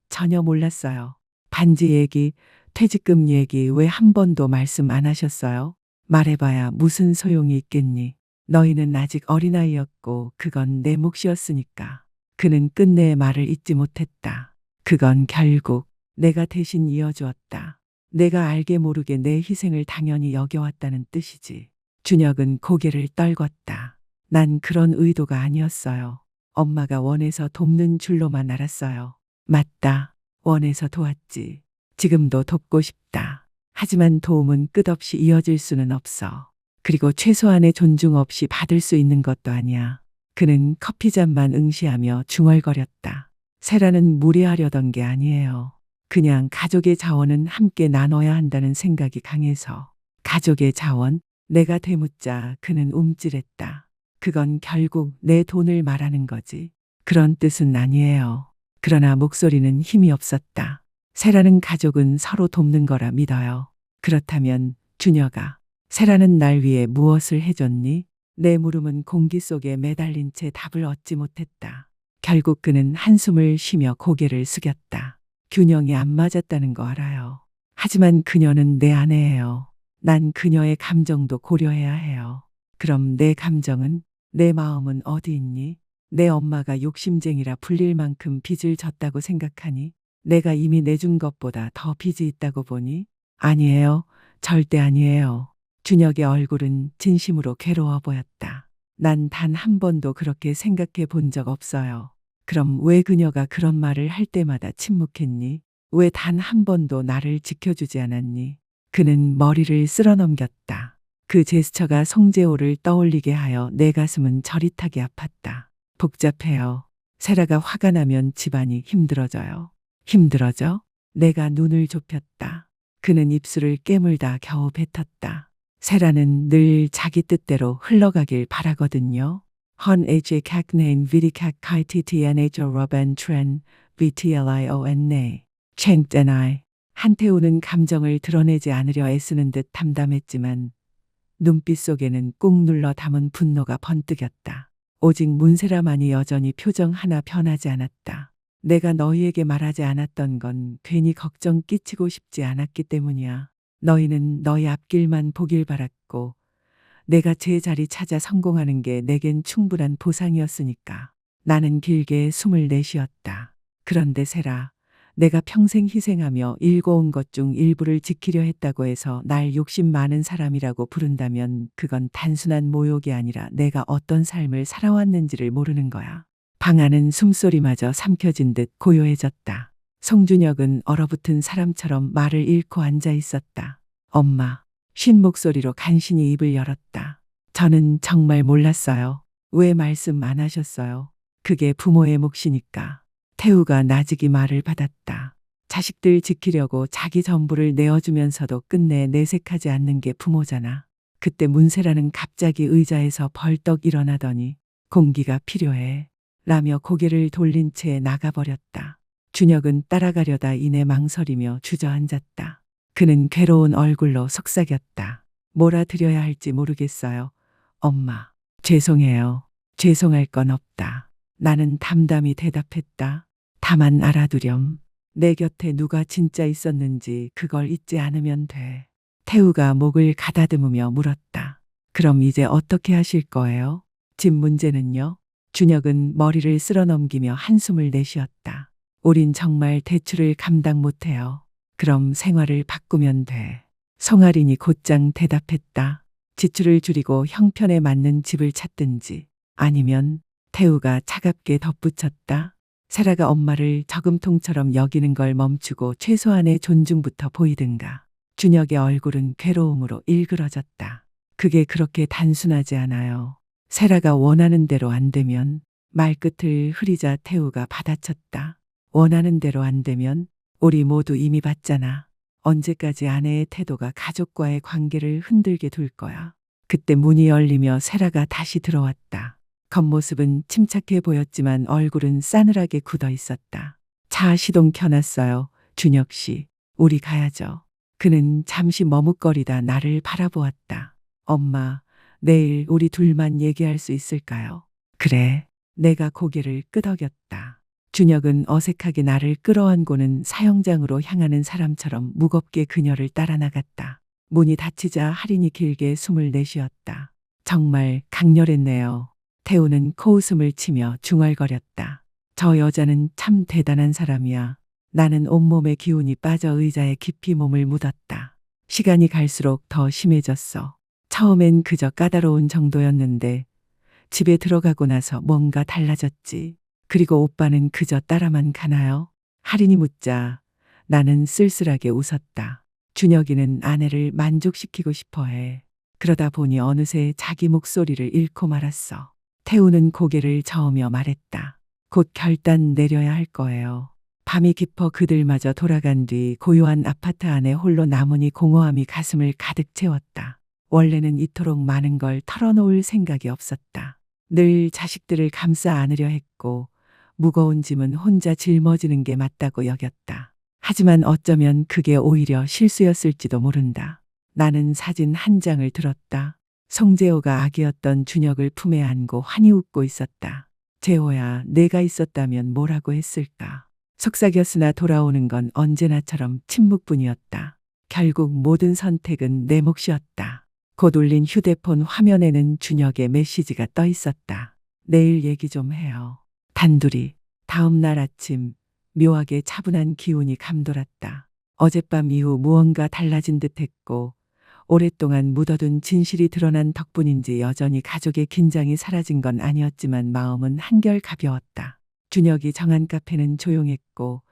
S1: 전혀 몰랐어요. 반지 얘기, 퇴직금 얘기 왜 한 번도 말씀 안 하셨어요? 말해봐야 무슨 소용이 있겠니? 너희는 아직 어린아이였고 그건 내 몫이었으니까. 그는 끝내 말을 잇지 못했다. 그건 결국 내가 대신 이어주었다. 내가 알게 모르게 내 희생을 당연히 여겨왔다는 뜻이지. 준혁은 고개를 떨궜다. 난 그런 의도가 아니었어요. 엄마가 원해서 돕는 줄로만 알았어요. 맞다. 원해서 도왔지. 지금도 돕고 싶다. 하지만 도움은 끝없이 이어질 수는 없어. 그리고 최소한의 존중 없이 받을 수 있는 것도 아니야. 그는 커피잔만 응시하며 중얼거렸다. 세라는 무리하려던 게 아니에요. 그냥 가족의 자원은 함께 나눠야 한다는 생각이 강해서. 가족의 자원? 내가 되묻자 그는 움찔했다. 그건 결국 내 돈을 말하는 거지. 그런 뜻은 아니에요. 그러나 목소리는 힘이 없었다. 세라는 가족은 서로 돕는 거라 믿어요. 그렇다면 준혁아, 세라는 날 위해 무엇을 해줬니? 내 물음은 공기 속에 매달린 채 답을 얻지 못했다. 결국 그는 한숨을 쉬며 고개를 숙였다. 균형이 안 맞았다는 거 알아요. 하지만 그녀는 내 아내예요. 난 그녀의 감정도 고려해야 해요. 그럼 내 감정은? 내 마음은 어디 있니? 내 엄마가 욕심쟁이라 불릴 만큼 빚을 졌다고 생각하니? 내가 이미 내준 것보다 더 빚이 있다고 보니? 아니에요. 절대 아니에요. 준혁의 얼굴은 진심으로 괴로워 보였다. 난 단 한 번도 그렇게 생각해 본 적 없어요. 그럼 왜 그녀가 그런 말을 할 때마다 침묵했니? 왜 단 한 번도 나를 지켜주지 않았니? 그는 머리를 쓸어넘겼다. 그 제스처가 송재호를 떠올리게 하여 내 가슴은 저릿하게 아팠다. 복잡해요. 세라가 화가 나면 집안이 힘들어져요. 힘들어져? 내가 눈을 좁혔다. 그는 입술을 깨물다 겨우 뱉었다. 세라는 늘 자기 뜻대로 흘러가길 바라거든요. 헌 에제 칵네인 비리칵 카이티티안에저 러반 트렌 BTLION 챙tenai. 한태우는 감정을 드러내지 않으려 애쓰는 듯 담담했지만 눈빛 속에는 꾹 눌러 담은 분노가 번뜩였다. 오직 문세라만이 여전히 표정 하나 변하지 않았다. 내가 너희에게 말하지 않았던 건 괜히 걱정 끼치고 싶지 않았기 때문이야. 너희는 너희 앞길만 보길 바랐고 내가 제 자리 찾아 성공하는 게 내겐 충분한 보상이었으니까. 나는 길게 숨을 내쉬었다. 그런데 세라, 내가 평생 희생하며 일궈온 것 중 일부를 지키려 했다고 해서 날 욕심 많은 사람이라고 부른다면 그건 단순한 모욕이 아니라 내가 어떤 삶을 살아왔는지를 모르는 거야. 방 안은 숨소리마저 삼켜진 듯 고요해졌다. 송준혁은 얼어붙은 사람처럼 말을 잃고 앉아 있었다. 엄마. 쉰 목소리로 간신히 입을 열었다. 저는 정말 몰랐어요. 왜 말씀 안 하셨어요? 그게 부모의 몫이니까. 태우가 나직이 말을 받았다. 자식들 지키려고 자기 전부를 내어주면서도 끝내 내색하지 않는 게 부모잖아. 그때 문세라는 갑자기 의자에서 벌떡 일어나더니 공기가 필요해 라며 고개를 돌린 채 나가버렸다. 준혁은 따라가려다 이내 망설이며 주저앉았다. 그는 괴로운 얼굴로 속삭였다. 뭐라 드려야 할지 모르겠어요. 엄마, 죄송해요. 죄송할 건 없다. 나는 담담히 대답했다. 다만 알아두렴. 내 곁에 누가 진짜 있었는지 그걸 잊지 않으면 돼. 태우가 목을 가다듬으며 물었다. 그럼 이제 어떻게 하실 거예요? 집 문제는요? 준혁은 머리를 쓸어넘기며 한숨을 내쉬었다. 우린 정말 대출을 감당 못해요. 그럼 생활을 바꾸면 돼. 송아린이 곧장 대답했다. 지출을 줄이고 형편에 맞는 집을 찾든지 아니면 태우가 차갑게 덧붙였다. 세라가 엄마를 저금통처럼 여기는 걸 멈추고 최소한의 존중부터 보이든가. 준혁의 얼굴은 괴로움으로 일그러졌다. 그게 그렇게 단순하지 않아요. 세라가 원하는 대로 안 되면 말끝을 흐리자 태우가 받아쳤다. 원하는 대로 안 되면 우리 모두 이미 봤잖아. 언제까지 아내의 태도가 가족과의 관계를 흔들게 둘 거야. 그때 문이 열리며 세라가 다시 들어왔다. 겉모습은 침착해 보였지만 얼굴은 싸늘하게 굳어 있었다. 차 시동 켜놨어요. 준혁 씨, 우리 가야죠. 그는 잠시 머뭇거리다 나를 바라보았다. 엄마, 내일 우리 둘만 얘기할 수 있을까요? 그래. 내가 고개를 끄덕였다. 준혁은 어색하게 나를 끌어안고는 사형장으로 향하는 사람처럼 무겁게 그녀를 따라 나갔다. 문이 닫히자 할인이 길게 숨을 내쉬었다. 정말 강렬했네요. 태우는 코웃음을 치며 중얼거렸다. 저 여자는 참 대단한 사람이야. 나는 온몸에 기운이 빠져 의자에 깊이 몸을 묻었다. 시간이 갈수록 더 심해졌어. 처음엔 그저 까다로운 정도였는데 집에 들어가고 나서 뭔가 달라졌지. 그리고 오빠는 그저 따라만 가나요? 할인이 묻자 나는 쓸쓸하게 웃었다. 준혁이는 아내를 만족시키고 싶어해. 그러다 보니 어느새 자기 목소리를 잃고 말았어. 태우는 고개를 저으며 말했다. 곧 결단 내려야 할 거예요. 밤이 깊어 그들마저 돌아간 뒤 고요한 아파트 안에 홀로 남으니 공허함이 가슴을 가득 채웠다. 원래는 이토록 많은 걸 털어놓을 생각이 없었다. 늘 자식들을 감싸 안으려 했고 무거운 짐은 혼자 짊어지는 게 맞다고 여겼다. 하지만 어쩌면 그게 오히려 실수였을지도 모른다. 나는 사진 한 장을 들었다. 송재호가 아기였던 준혁을 품에 안고 환히 웃고 있었다. 재호야, 내가 있었다면 뭐라고 했을까? 속삭였으나 돌아오는 건 언제나처럼 침묵뿐이었다. 결국 모든 선택은 내 몫이었다. 곧 울린 휴대폰 화면에는 준혁의 메시지가 떠 있었다. 내일 얘기 좀 해요. 단둘이. 다음 날 아침 묘하게 차분한 기운이 감돌았다. 어젯밤 이후 무언가 달라진 듯했고 오랫동안 묻어둔 진실이 드러난 덕분인지 여전히 가족의 긴장이 사라진 건 아니었지만 마음은 한결 가벼웠다. 준혁이 정한 카페는 조용했고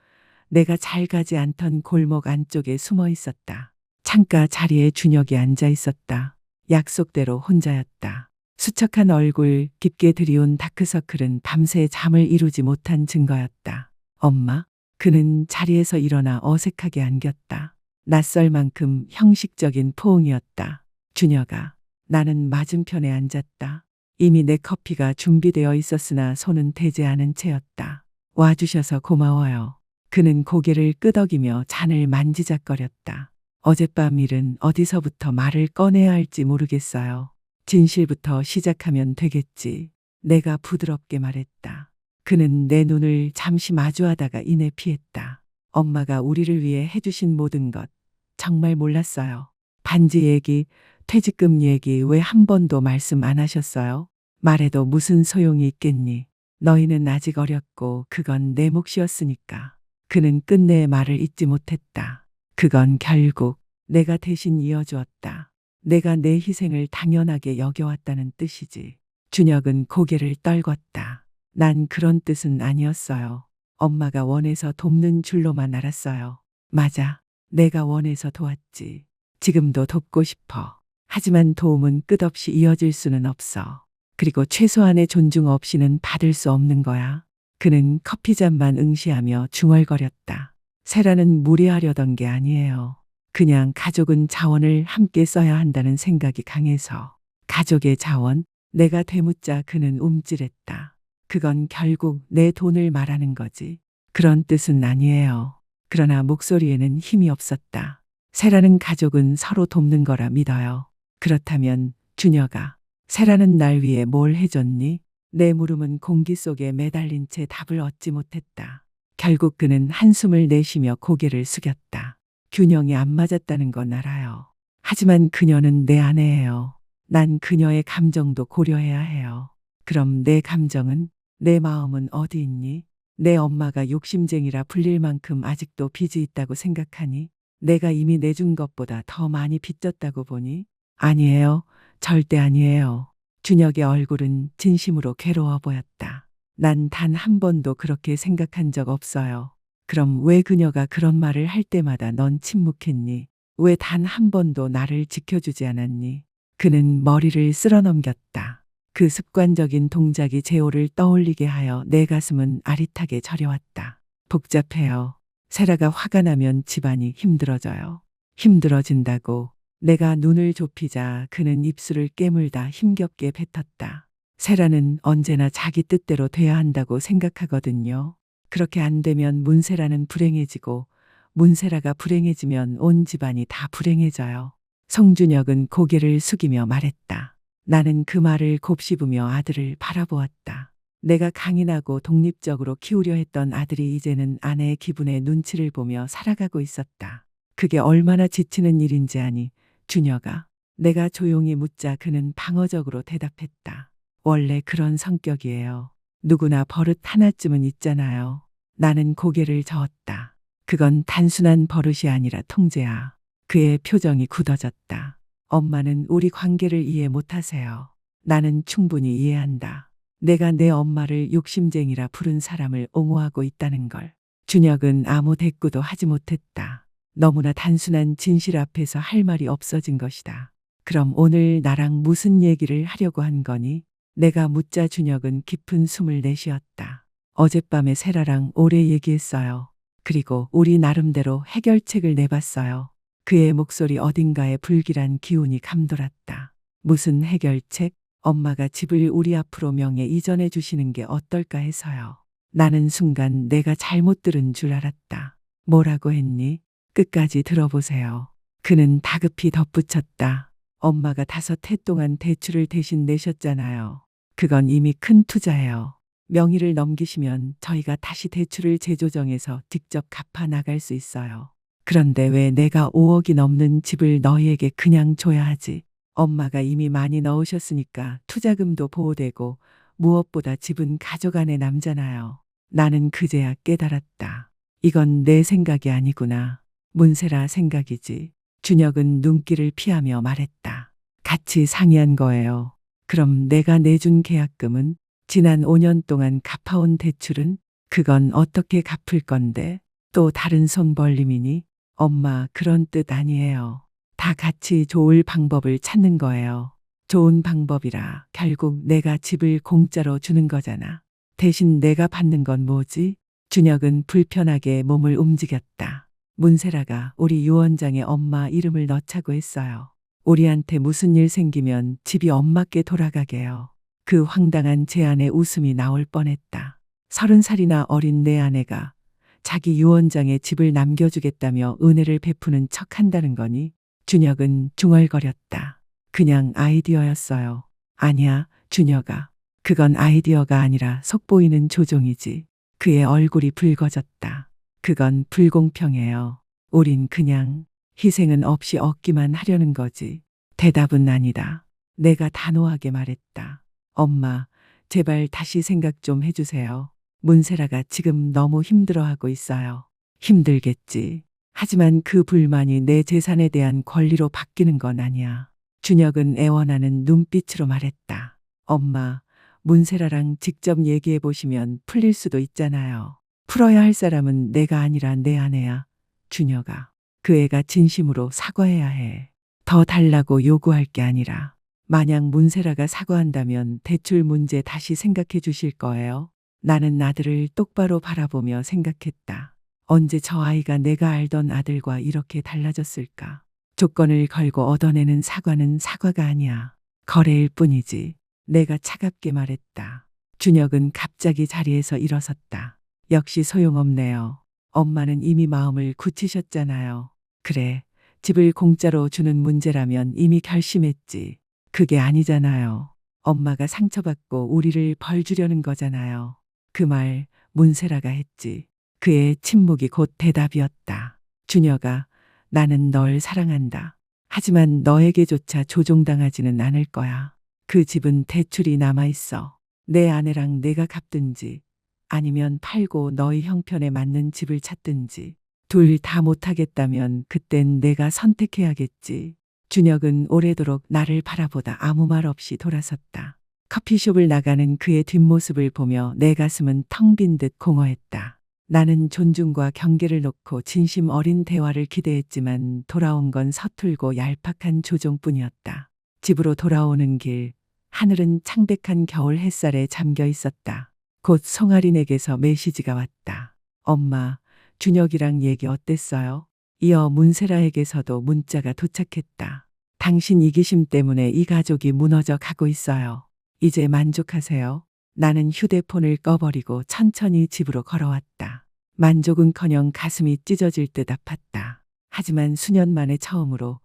S1: 내가 잘 가지 않던 골목 안쪽에 숨어 있었다. 창가 자리에 준혁이 앉아 있었다. 약속대로 혼자였다. 수척한 얼굴, 깊게 들이운 다크서클은 밤새 잠을 이루지 못한 증거였다. 엄마? 그는 자리에서 일어나 어색하게 안겼다. 낯설 만큼 형식적인 포옹이었다. 준혁아, 나는 맞은편에 앉았다. 이미 내 커피가 준비되어 있었으나 손은 대지 않은 채였다. 와주셔서 고마워요. 그는 고개를 끄덕이며 잔을 만지작거렸다. 어젯밤 일은 어디서부터 말을 꺼내야 할지 모르겠어요. 진실부터 시작하면 되겠지. 내가 부드럽게 말했다. 그는 내 눈을 잠시 마주하다가 이내 피했다. 엄마가 우리를 위해 해주신 모든 것 정말 몰랐어요. 반지 얘기, 퇴직금 얘기 왜 한 번도 말씀 안 하셨어요? 말해도 무슨 소용이 있겠니? 너희는 아직 어렸고 그건 내 몫이었으니까. 그는 끝내 말을 잇지 못했다. 그건 결국 내가 대신 이어주었다. 내가 내 희생을 당연하게 여겨왔다는 뜻이지. 준혁은 고개를 떨궜다. 난 그런 뜻은 아니었어요. 엄마가 원해서 돕는 줄로만 알았어요. 맞아. 내가 원해서 도왔지. 지금도 돕고 싶어. 하지만 도움은 끝없이 이어질 수는 없어. 그리고 최소한의 존중 없이는 받을 수 없는 거야. 그는 커피잔만 응시하며 중얼거렸다. 세라는 무리하려던 게 아니에요. 그냥 가족은 자원을 함께 써야 한다는 생각이 강해서. 가족의 자원? 내가 되묻자 그는 움찔했다. 그건 결국 내 돈을 말하는 거지. 그런 뜻은 아니에요. 그러나 목소리에는 힘이 없었다. 세라는 가족은 서로 돕는 거라 믿어요. 그렇다면 준혁아, 세라는 날 위해 뭘 해줬니? 내 물음은 공기 속에 매달린 채 답을 얻지 못했다. 결국 그는 한숨을 내쉬며 고개를 숙였다. 균형이 안 맞았다는 건 알아요. 하지만 그녀는 내 아내예요. 난 그녀의 감정도 고려해야 해요. 그럼 내 감정은? 내 마음은 어디 있니? 내 엄마가 욕심쟁이라 불릴 만큼 아직도 빚이 있다고 생각하니? 내가 이미 내준 것보다 더 많이 빚졌다고 보니? 아니에요. 절대 아니에요. 준혁의 얼굴은 진심으로 괴로워 보였다. 난 단 한 번도 그렇게 생각한 적 없어요. 그럼 왜 그녀가 그런 말을 할 때마다 넌 침묵했니? 왜 단 한 번도 나를 지켜주지 않았니? 그는 머리를 쓸어넘겼다. 그 습관적인 동작이 재호를 떠올리게 하여 내 가슴은 아릿하게 저려왔다. 복잡해요. 세라가 화가 나면 집안이 힘들어져요. 힘들어진다고. 내가 눈을 좁히자 그는 입술을 깨물다 힘겹게 뱉었다. 세라는 언제나 자기 뜻대로 돼야 한다고 생각하거든요. 그렇게 안 되면 문세라는 불행해지고 문세라가 불행해지면 온 집안이 다 불행해져요. 성준혁은 고개를 숙이며 말했다. 나는 그 말을 곱씹으며 아들을 바라보았다. 내가 강인하고 독립적으로 키우려 했던 아들이 이제는 아내의 기분에 눈치를 보며 살아가고 있었다. 그게 얼마나 지치는 일인지 아니, 준혁아. 내가 조용히 묻자 그는 방어적으로 대답했다. 원래 그런 성격이에요. 누구나 버릇 하나쯤은 있잖아요. 나는 고개를 저었다. 그건 단순한 버릇이 아니라 통제야. 그의 표정이 굳어졌다. 엄마는 우리 관계를 이해 못하세요. 나는 충분히 이해한다. 내가 내 엄마를 욕심쟁이라 부른 사람을 옹호하고 있다는 걸. 준혁은 아무 대꾸도 하지 못했다. 너무나 단순한 진실 앞에서 할 말이 없어진 것이다. 그럼 오늘 나랑 무슨 얘기를 하려고 한 거니? 내가 묻자 준혁은 깊은 숨을 내쉬었다. 어젯밤에 세라랑 오래 얘기했어요. 그리고 우리 나름대로 해결책을 내봤어요. 그의 목소리 어딘가에 불길한 기운이 감돌았다. 무슨 해결책? 엄마가 집을 우리 앞으로 명예 이전해 주시는 게 어떨까 해서요. 나는 순간 내가 잘못 들은 줄 알았다. 뭐라고 했니? 끝까지 들어보세요. 그는 다급히 덧붙였다. 엄마가 5해 동안 대출을 대신 내셨잖아요. 그건 이미 큰 투자예요. 명의를 넘기시면 저희가 다시 대출을 재조정해서 직접 갚아 나갈 수 있어요. 그런데 왜 내가 5억이 넘는 집을 너희에게 그냥 줘야 하지? 엄마가 이미 많이 넣으셨으니까 투자금도 보호되고 무엇보다 집은 가족 안의 남잖아요. 나는 그제야 깨달았다. 이건 내 생각이 아니구나. 문세라 생각이지. 준혁은 눈길을 피하며 말했다. 같이 상의한 거예요. 그럼 내가 내준 계약금은? 지난 5년 동안 갚아온 대출은? 그건 어떻게 갚을 건데? 또 다른 손 벌림이니? 엄마, 그런 뜻 아니에요. 다 같이 좋을 방법을 찾는 거예요. 좋은 방법이라 결국 내가 집을 공짜로 주는 거잖아. 대신 내가 받는 건 뭐지? 준혁은 불편하게 몸을 움직였다. 문세라가 우리 유원장의 엄마 이름을 넣자고 했어요. 우리한테 무슨 일 생기면 집이 엄마께 돌아가게요. 그 황당한 제안에 웃음이 나올 뻔했다. 30살이나 어린 내 아내가 자기 유원장의 집을 남겨주겠다며 은혜를 베푸는 척 한다는 거니? 준혁은 중얼거렸다. 그냥 아이디어였어요. 아니야, 준혁아. 그건 아이디어가 아니라 속보이는 조종이지. 그의 얼굴이 붉어졌다. 그건 불공평해요. 우린 그냥 희생은 없이 얻기만 하려는 거지. 대답은 아니다. 내가 단호하게 말했다. 엄마, 제발 다시 생각 좀 해주세요. 문세라가 지금 너무 힘들어하고 있어요. 힘들겠지. 하지만 그 불만이 내 재산에 대한 권리로 바뀌는 건 아니야. 준혁은 애원하는 눈빛으로 말했다. 엄마, 문세라랑 직접 얘기해 보시면 풀릴 수도 있잖아요. 풀어야 할 사람은 내가 아니라 내 아내야. 준혁아, 그 애가 진심으로 사과해야 해. 더 달라고 요구할 게 아니라. 만약 문세라가 사과한다면 대출 문제 다시 생각해 주실 거예요. 나는 아들을 똑바로 바라보며 생각했다. 언제 저 아이가 내가 알던 아들과 이렇게 달라졌을까? 조건을 걸고 얻어내는 사과는 사과가 아니야. 거래일 뿐이지. 내가 차갑게 말했다. 준혁은 갑자기 자리에서 일어섰다. 역시 소용없네요. 엄마는 이미 마음을 굳히셨잖아요. 그래, 집을 공짜로 주는 문제라면 이미 결심했지. 그게 아니잖아요. 엄마가 상처받고 우리를 벌 주려는 거잖아요. 그 말 문세라가 했지. 그의 침묵이 곧 대답이었다. 준혁아, 나는 널 사랑한다. 하지만 너에게조차 조종당하지는 않을 거야. 그 집은 대출이 남아있어. 내 아내랑 내가 갚든지 아니면 팔고 너희 형편에 맞는 집을 찾든지. 둘 다 못하겠다면 그땐 내가 선택해야겠지. 준혁은 오래도록 나를 바라보다 아무 말 없이 돌아섰다. 커피숍을 나가는 그의 뒷모습을 보며 내 가슴은 텅 빈 듯 공허했다. 나는 존중과 경계를 놓고 진심 어린 대화를 기대했지만 돌아온 건 서툴고 얄팍한 조종뿐이었다. 집으로 돌아오는 길, 하늘은 창백한 겨울 햇살에 잠겨 있었다. 곧 송아린에게서 메시지가 왔다. 엄마, 준혁이랑 얘기 어땠어요? 이어 문세라에게서도 문자가 도착했다. 당신 이기심 때문에 이 가족이 무너져 가고 있어요. 이제 만족하세요. 나는 휴대폰을 꺼버리고 천천히 집으로 걸어왔다. 만족은커녕 가슴이 찢어질 듯 아팠다. 하지만 수년 만에 처음으로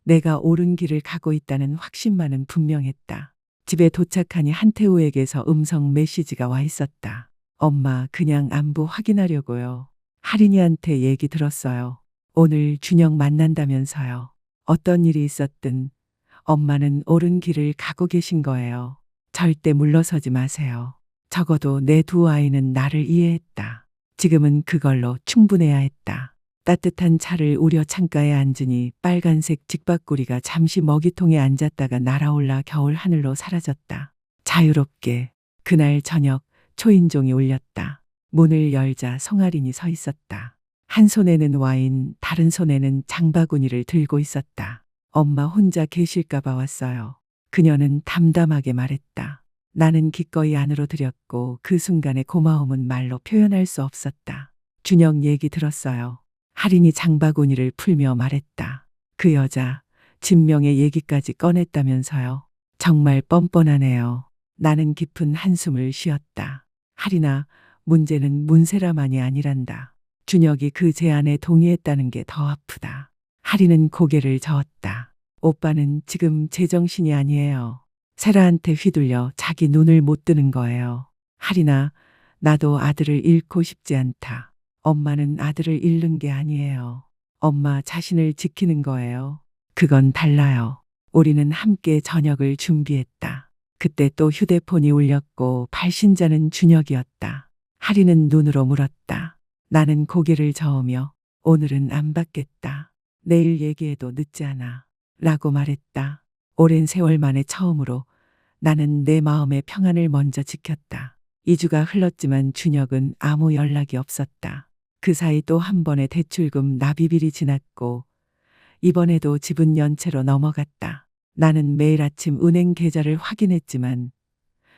S1: 내가 옳은 길을 가고 있다는 확신만은 분명했다. 집에 도착하니 한태우에게서 음성 메시지가 와 있었다. 엄마, 그냥 안부 확인하려고요. 할인이한테 얘기 들었어요. 오늘 준혁 만난다면서요. 어떤 일이 있었든 엄마는 옳은 길을 가고 계신 거예요. 절대 물러서지 마세요. 적어도 내 두 아이는 나를 이해했다. 지금은 그걸로 충분해야 했다. 따뜻한 차를 우려 창가에 앉으니 빨간색 직박구리가 잠시 먹이통에 앉았다가 날아올라 겨울 하늘로 사라졌다. 자유롭게. 그날 저녁 초인종이 울렸다. 문을 열자 송아린이 서 있었다. 한 손에는 와인, 다른 손에는 장바구니를 들고 있었다. 엄마 혼자 계실까 봐 왔어요. 그녀는 담담하게 말했다. 나는 기꺼이 안으로 들였고 그 순간의 고마움은 말로 표현할 수 없었다. 준혁 얘기 들었어요. 할인이 장바구니를 풀며 말했다. 그 여자, 진명의 얘기까지 꺼냈다면서요. 정말 뻔뻔하네요. 나는 깊은 한숨을 쉬었다. 할인아, 문제는 문세라만이 아니란다. 준혁이 그 제안에 동의했다는 게 더 아프다. 할인은 고개를 저었다. 오빠는 지금 제정신이 아니에요. 세라한테 휘둘려 자기 눈을 못 뜨는 거예요. 할인아, 나도 아들을 잃고 싶지 않다. 엄마는 아들을 잃는 게 아니에요. 엄마 자신을 지키는 거예요. 그건 달라요. 우리는 함께 저녁을 준비했다. 그때 또 휴대폰이 울렸고 발신자는 준혁이었다. 할인은 눈으로 물었다. 나는 고개를 저으며 오늘은 안 받겠다. 내일 얘기해도 늦지 않아. 라고 말했다. 오랜 세월 만에 처음으로 나는 내 마음의 평안을 먼저 지켰다. 2주가 흘렀지만 준혁은 아무 연락이 없었다. 그 사이 또 한 번의 대출금 납입일이 지났고 이번에도 지분 연체로 넘어갔다. 나는 매일 아침 은행 계좌를 확인했지만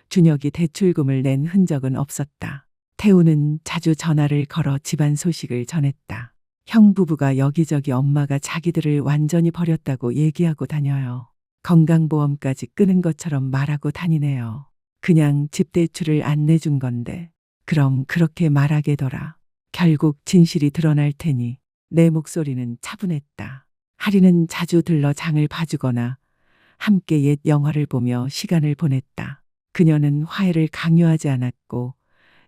S1: 준혁이 대출금을 낸 흔적은 없었다. 태우는 자주 전화를 걸어 집안 소식을 전했다. 형 부부가 여기저기 엄마가 자기들을 완전히 버렸다고 얘기하고 다녀요. 건강보험까지 끊은 것처럼 말하고 다니네요. 그냥 집 대출을 안 내준 건데. 그럼 그렇게 말하게더라. 결국 진실이 드러날 테니. 내 목소리는 차분했다. 하리는 자주 들러 장을 봐주거나 함께 옛 영화를 보며 시간을 보냈다. 그녀는 화해를 강요하지 않았고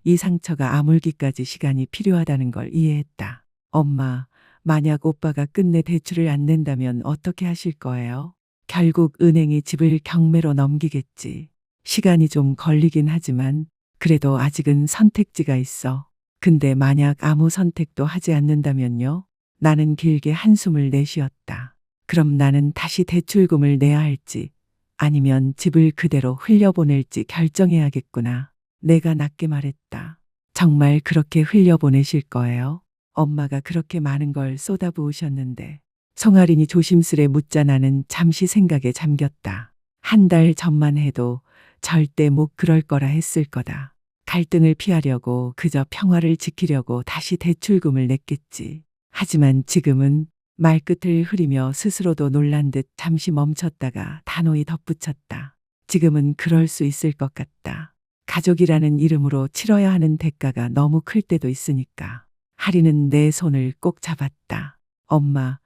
S1: 이 상처가 아물기까지 시간이 필요하다는 걸 이해했다. 엄마, 만약 오빠가 끝내 대출을 안 낸다면 어떻게 하실 거예요? 결국 은행이 집을 경매로 넘기겠지. 시간이 좀 걸리긴 하지만 그래도 아직은 선택지가 있어. 근데 만약 아무 선택도 하지 않는다면요? 나는 길게 한숨을 내쉬었다. 그럼 나는 다시 대출금을 내야 할지 아니면 집을 그대로 흘려보낼지 결정해야겠구나. 내가 낮게 말했다. 정말 그렇게 흘려보내실 거예요? 엄마가 그렇게 많은 걸 쏟아부으셨는데. 송아린이 조심스레 묻자 나는 잠시 생각에 잠겼다. 한 달 전만 해도 절대 못 그럴 거라 했을 거다. 갈등을 피하려고 그저 평화를 지키려고 다시 대출금을 냈겠지. 하지만 지금은 말끝을 흐리며 스스로도 놀란 듯 잠시 멈췄다가 단호히 덧붙였다. 지금은 그럴 수 있을 것 같다. 가족이라는 이름으로 치러야 하는 대가가 너무 클 때도 있으니까. 하리는 내 손을 꼭 잡았다. 엄마,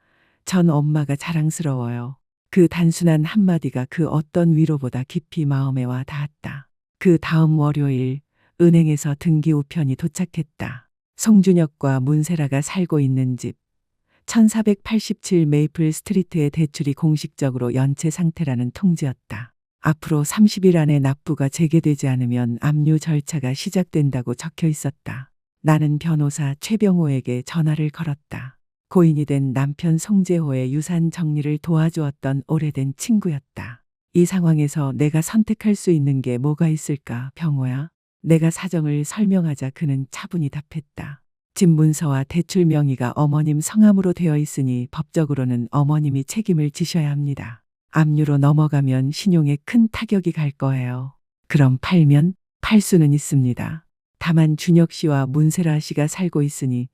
S1: 전 엄마가 자랑스러워요. 그 단순한 한마디가 그 어떤 위로보다 깊이 마음에 와 닿았다. 그 다음 월요일 은행에서 등기 우편이 도착했다. 송준혁과 문세라가 살고 있는 집 1487 메이플 스트리트의 대출이 공식적으로 연체 상태라는 통지였다. 앞으로 30일 안에 납부가 재개되지 않으면 압류 절차가 시작된다고 적혀 있었다. 나는 변호사 최병호에게 전화를 걸었다. 고인이 된 남편 송재호의 유산 정리를 도와주었던 오래된 친구였다. 이 상황에서 내가 선택할 수 있는 게 뭐가 있을까, 병호야? 내가 사정을 설명하자 그는 차분히 답했다. 집 문서와 대출 명의가 어머님 성함으로 되어 있으니 법적으로는 어머님이 책임을 지셔야 합니다. 압류로 넘어가면 신용에 큰 타격이 갈 거예요. 그럼 팔면? 팔 수는 있습니다. 다만 준혁 씨와 문세라 씨가 살고 있으니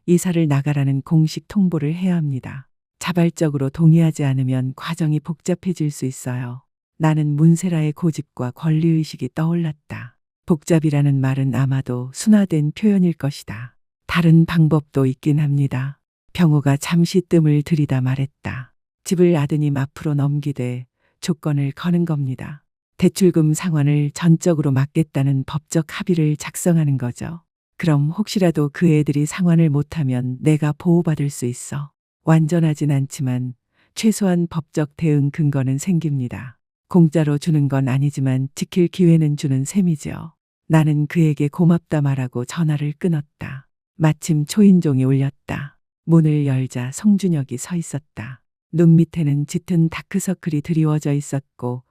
S1: 이사를 나가라는 공식 통보를 해야 합니다. 자발적으로 동의하지 않으면 과정이 복잡해질 수 있어요. 나는 문세라의 고집과 권리의식이 떠올랐다. 복잡이라는 말은 아마도 순화된 표현일 것이다. 다른 방법도 있긴 합니다. 병호가 잠시 뜸을 들이다 말했다. 집을 아드님 앞으로 넘기되 조건을 거는 겁니다. 대출금 상환을 전적으로 막겠다는 법적 합의를 작성하는 거죠. 그럼 혹시라도 그 애들이 상환을 못하면 내가 보호받을 수 있어. 완전하진 않지만 최소한 법적 대응 근거는 생깁니다. 공짜로 주는 건 아니지만 지킬 기회는 주는 셈이죠. 나는 그에게 고맙다 말하고 전화를 끊었다. 마침 초인종이 울렸다. 문을 열자 송준혁이 서 있었다. 눈 밑에는 짙은 다크서클이 드리워져 있었고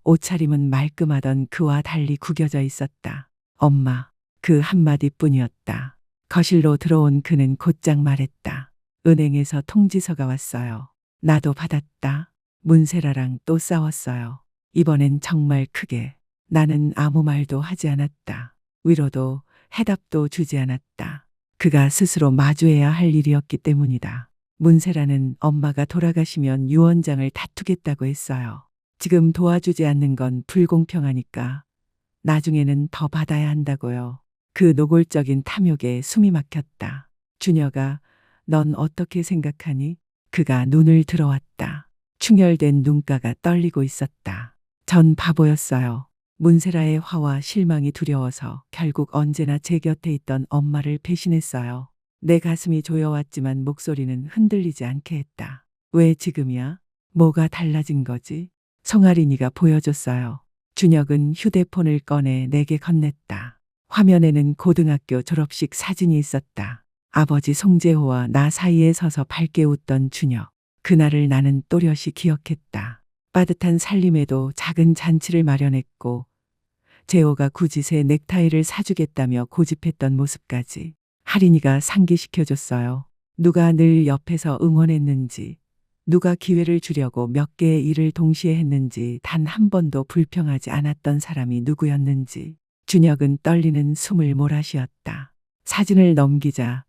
S1: 옷차림은 말끔하던 그와 달리 구겨져 있었다. 엄마. 그 한마디뿐이었다. 거실로 들어온 그는 곧장 말했다. 은행에서 통지서가 왔어요. 나도 받았다. 문세라랑 또 싸웠어요. 이번엔 정말 크게. 나는 아무 말도 하지 않았다. 위로도 해답도 주지 않았다. 그가 스스로 마주해야 할 일이었기 때문이다. 문세라는 엄마가 돌아가시면 유언장을 다투겠다고 했어요. 지금 도와주지 않는 건 불공평하니까 나중에는 더 받아야 한다고요. 그 노골적인 탐욕에 숨이 막혔다. 준혁아, 넌 어떻게 생각하니? 그가 눈을 들어왔다. 충혈된 눈가가 떨리고 있었다. 전 바보였어요. 문세라의 화와 실망이 두려워서 결국 언제나 제 곁에 있던 엄마를 배신했어요. 내 가슴이 조여왔지만 목소리는 흔들리지 않게 했다. 왜 지금이야? 뭐가 달라진 거지? 송아린이가 보여줬어요. 준혁은 휴대폰을 꺼내 내게 건넸다. 화면에는 고등학교 졸업식 사진이 있었다. 아버지 송재호와 나 사이에 서서 밝게 웃던 준혁. 그날을 나는 또렷이 기억했다. 빠듯한 살림에도 작은 잔치를 마련했고 재호가 굳이 새 넥타이를 사주겠다며 고집했던 모습까지 할인이가 상기시켜줬어요. 누가 늘 옆에서 응원했는지, 누가 기회를 주려고 몇 개의 일을 동시에 했는지 단 한 번도 불평하지 않았던 사람이 누구였는지. 준혁은 떨리는 숨을 몰아쉬었다. 사진을 넘기자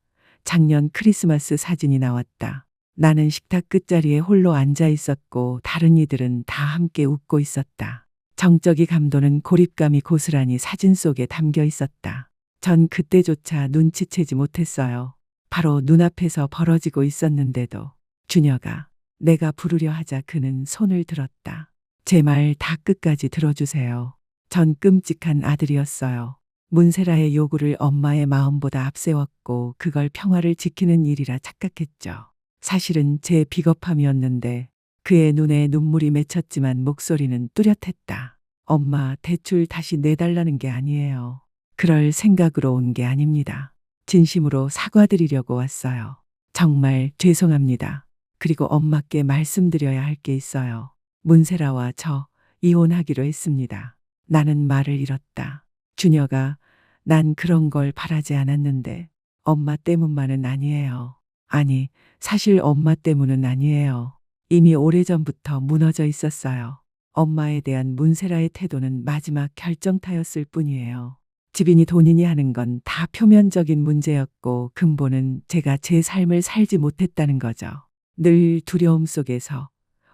S1: 작년 크리스마스 사진이 나왔다. 나는 식탁 끝자리에 홀로 앉아 있었고 다른 이들은 다 함께 웃고 있었다. 정적이 감도는 고립감이 고스란히 사진 속에 담겨 있었다. 전 그때조차 눈치채지 못했어요. 바로 눈앞에서 벌어지고 있었는데도. 준혁아, 내가 부르려 하자 그는 손을 들었다. 제 말 다 끝까지 들어주세요. 전 끔찍한 아들이었어요. 문세라의 요구를 엄마의 마음보다 앞세웠고 그걸 평화를 지키는 일이라 착각했죠. 사실은 제 비겁함이었는데 그의 눈에 눈물이 맺혔지만 목소리는 뚜렷했다. 엄마, 대출 다시 내달라는 게 아니에요. 그럴 생각으로 온 게 아닙니다. 진심으로 사과드리려고 왔어요. 정말 죄송합니다. 그리고 엄마께 말씀드려야 할 게 있어요. 문세라와 저 이혼하기로 했습니다. 나는 말을 잃었다. 준혁아, 난 그런 걸 바라지 않았는데 엄마 때문만은 아니에요. 아니, 사실 엄마 때문은 아니에요. 이미 오래전부터 무너져 있었어요. 엄마에 대한 문세라의 태도는 마지막 결정타였을 뿐이에요. 집이니 돈이니 하는 건 다 표면적인 문제였고 근본은 제가 제 삶을 살지 못했다는 거죠. 늘 두려움 속에서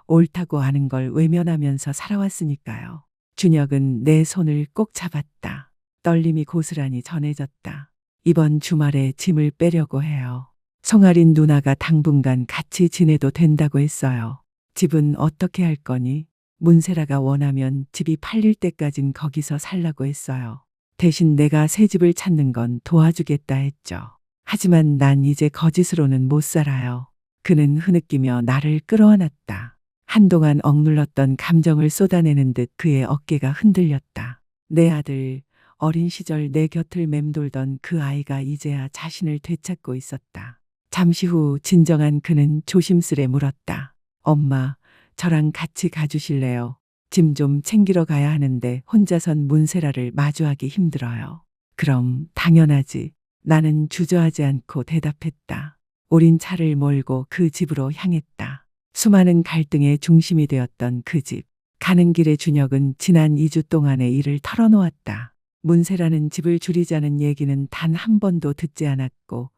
S1: 옳다고 아는 걸 외면하면서 살아왔으니까요. 준혁은 내 손을 꼭 잡았다. 떨림이 고스란히 전해졌다. 이번 주말에 짐을 빼려고 해요. 송아린 누나가 당분간 같이 지내도 된다고 했어요. 집은 어떻게 할 거니? 문세라가 원하면 집이 팔릴 때까진 거기서 살라고 했어요. 대신 내가 새 집을 찾는 건 도와주겠다 했죠. 하지만 난 이제 거짓으로는 못 살아요. 그는 흐느끼며 나를 끌어안았다. 한동안 억눌렀던 감정을 쏟아내는 듯 그의 어깨가 흔들렸다. 내 아들, 어린 시절 내 곁을 맴돌던 그 아이가 이제야 자신을 되찾고 있었다. 잠시 후 진정한 그는 조심스레 물었다. 엄마, 저랑 같이 가주실래요? 짐 좀 챙기러 가야 하는데 혼자선 문세라를 마주하기 힘들어요. 그럼 당연하지. 나는 주저하지 않고 대답했다. 우린 차를 몰고 그 집으로 향했다. 수많은 갈등의 중심이 되었던 그 집. 가는 길에 준혁은 지난 2주 동안의 일을 털어놓았다. 문세라는 집을 줄이자는 얘기는 단 한 번도 듣지 않았고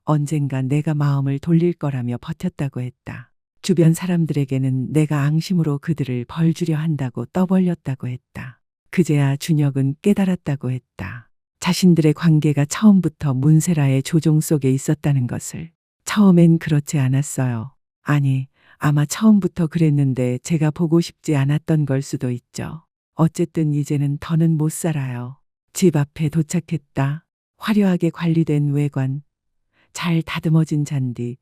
S1: 언젠가 내가 마음을 돌릴 거라며 버텼다고 했다. 주변 사람들에게는 내가 앙심으로 그들을 벌주려 한다고 떠벌렸다고 했다. 그제야 준혁은 깨달았다고 했다. 자신들의 관계가 처음부터 문세라의 조종 속에 있었다는 것을. 처음엔 그렇지 않았어요. 아니, 아마 처음부터 그랬는데 제가 보고 싶지 않았던 걸 수도 있죠. 어쨌든 이제는 더는 못 살아요. 집 앞에 도착했다. 화려하게 관리된 외관, 잘 다듬어진 잔디,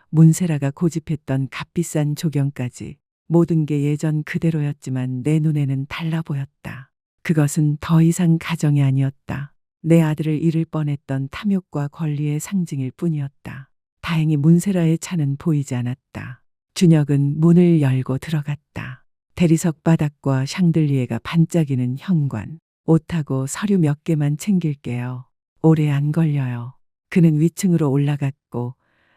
S1: 문세라가 고집했던 값비싼 조경까지 모든 게 예전 그대로였지만 내 눈에는 달라 보였다. 그것은 더 이상 가정이 아니었다. 내 아들을 잃을 뻔했던 탐욕과 권리의 상징일 뿐이었다. 다행히 문세라의 차는 보이지 않았다. 준혁은 문을 열고 들어갔다. 대리석 바닥과 샹들리에가 반짝이는 현관. 옷하고 서류 몇 개만 챙길게요. 오래 안 걸려요. 그는 위층으로 올라갔고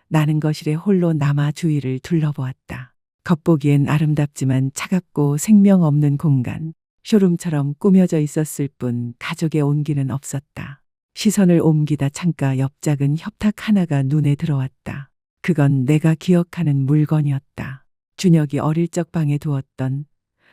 S1: 나는 거실에 홀로 남아 주위를 둘러보았다. 겉보기엔 아름답지만 차갑고 생명 없는 공간. 쇼룸처럼 꾸며져 있었을 뿐 가족의 온기는 없었다. 시선을 옮기다 창가 옆 작은 협탁 하나가 눈에 들어왔다. 그건 내가 기억하는 물건이었다. 준혁이 어릴 적 방에 두었던,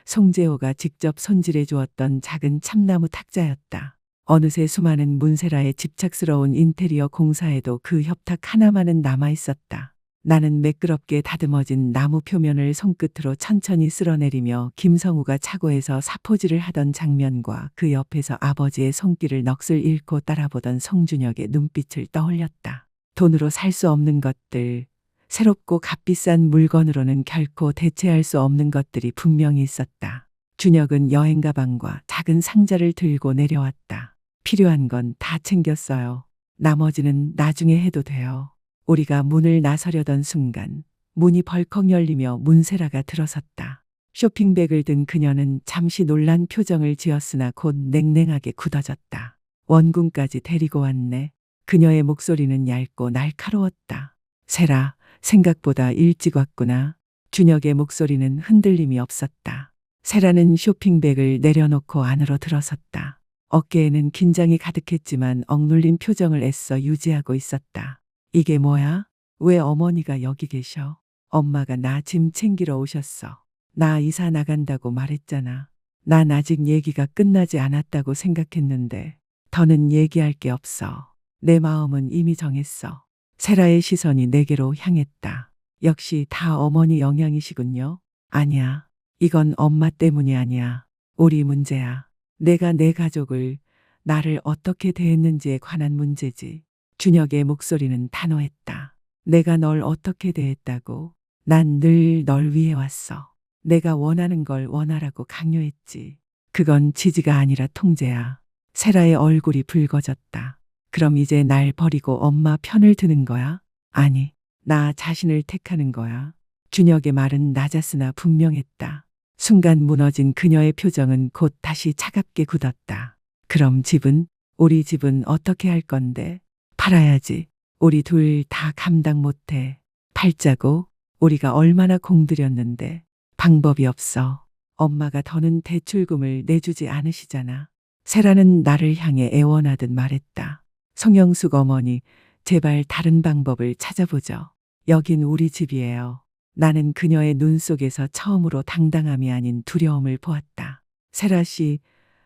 S1: 송재호가 직접 손질해 주었던 작은 참나무 탁자였다. 어느새 수많은 문세라의 집착스러운 인테리어 공사에도 그 협탁 하나만은 남아 있었다. 나는 매끄럽게 다듬어진 나무 표면을 손끝으로 천천히 쓸어내리며 김성우가 차고에서 사포질을 하던 장면과 그 옆에서 아버지의 손길을 넋을 잃고 따라보던 송준혁의 눈빛을 떠올렸다. 돈으로 살 수 없는 것들, 새롭고 값비싼 물건으로는 결코 대체할 수 없는 것들이 분명히 있었다. 준혁은 여행 가방과 작은 상자를 들고 내려왔다. 필요한 건 다 챙겼어요. 나머지는 나중에 해도 돼요. 우리가 문을 나서려던 순간 문이 벌컥 열리며 문세라가 들어섰다. 쇼핑백을 든 그녀는 잠시 놀란 표정을 지었으나 곧 냉랭하게 굳어졌다. 원군까지 데리고 왔네. 그녀의 목소리는 얇고 날카로웠다. 세라, 생각보다 일찍 왔구나. 준혁의 목소리는 흔들림이 없었다. 세라는 쇼핑백을 내려놓고 안으로 들어섰다. 어깨에는 긴장이 가득했지만 억눌린 표정을 애써 유지하고 있었다. 이게 뭐야? 왜 어머니가 여기 계셔? 엄마가 나 짐 챙기러 오셨어. 나 이사 나간다고 말했잖아. 난 아직 얘기가 끝나지 않았다고 생각했는데 더는 얘기할 게 없어. 내 마음은 이미 정했어. 세라의 시선이 내게로 향했다. 역시 다 어머니 영향이시군요. 아니야. 이건 엄마 때문이 아니야. 우리 문제야. 내가 내 가족을, 나를 어떻게 대했는지에 관한 문제지. 준혁의 목소리는 단호했다. 내가 널 어떻게 대했다고? 난 늘 널 위해 왔어. 내가 원하는 걸 원하라고 강요했지. 그건 지지가 아니라 통제야. 세라의 얼굴이 붉어졌다. 그럼 이제 날 버리고 엄마 편을 드는 거야? 아니, 나 자신을 택하는 거야. 준혁의 말은 낮았으나 분명했다. 순간 무너진 그녀의 표정은 곧 다시 차갑게 굳었다. 그럼 집은? 우리 집은 어떻게 할 건데? 팔아야지. 우리 둘 다 감당 못해. 팔자고? 우리가 얼마나 공들였는데. 방법이 없어. 엄마가 더는 대출금을 내주지 않으시잖아. 세라는 나를 향해 애원하듯 말했다. 송영숙 어머니, 제발 다른 방법을 찾아보죠. 여긴 우리 집이에요. 나는 그녀의 눈 속에서 처음으로 당당함이 아닌 두려움을 보았다. 세라 씨,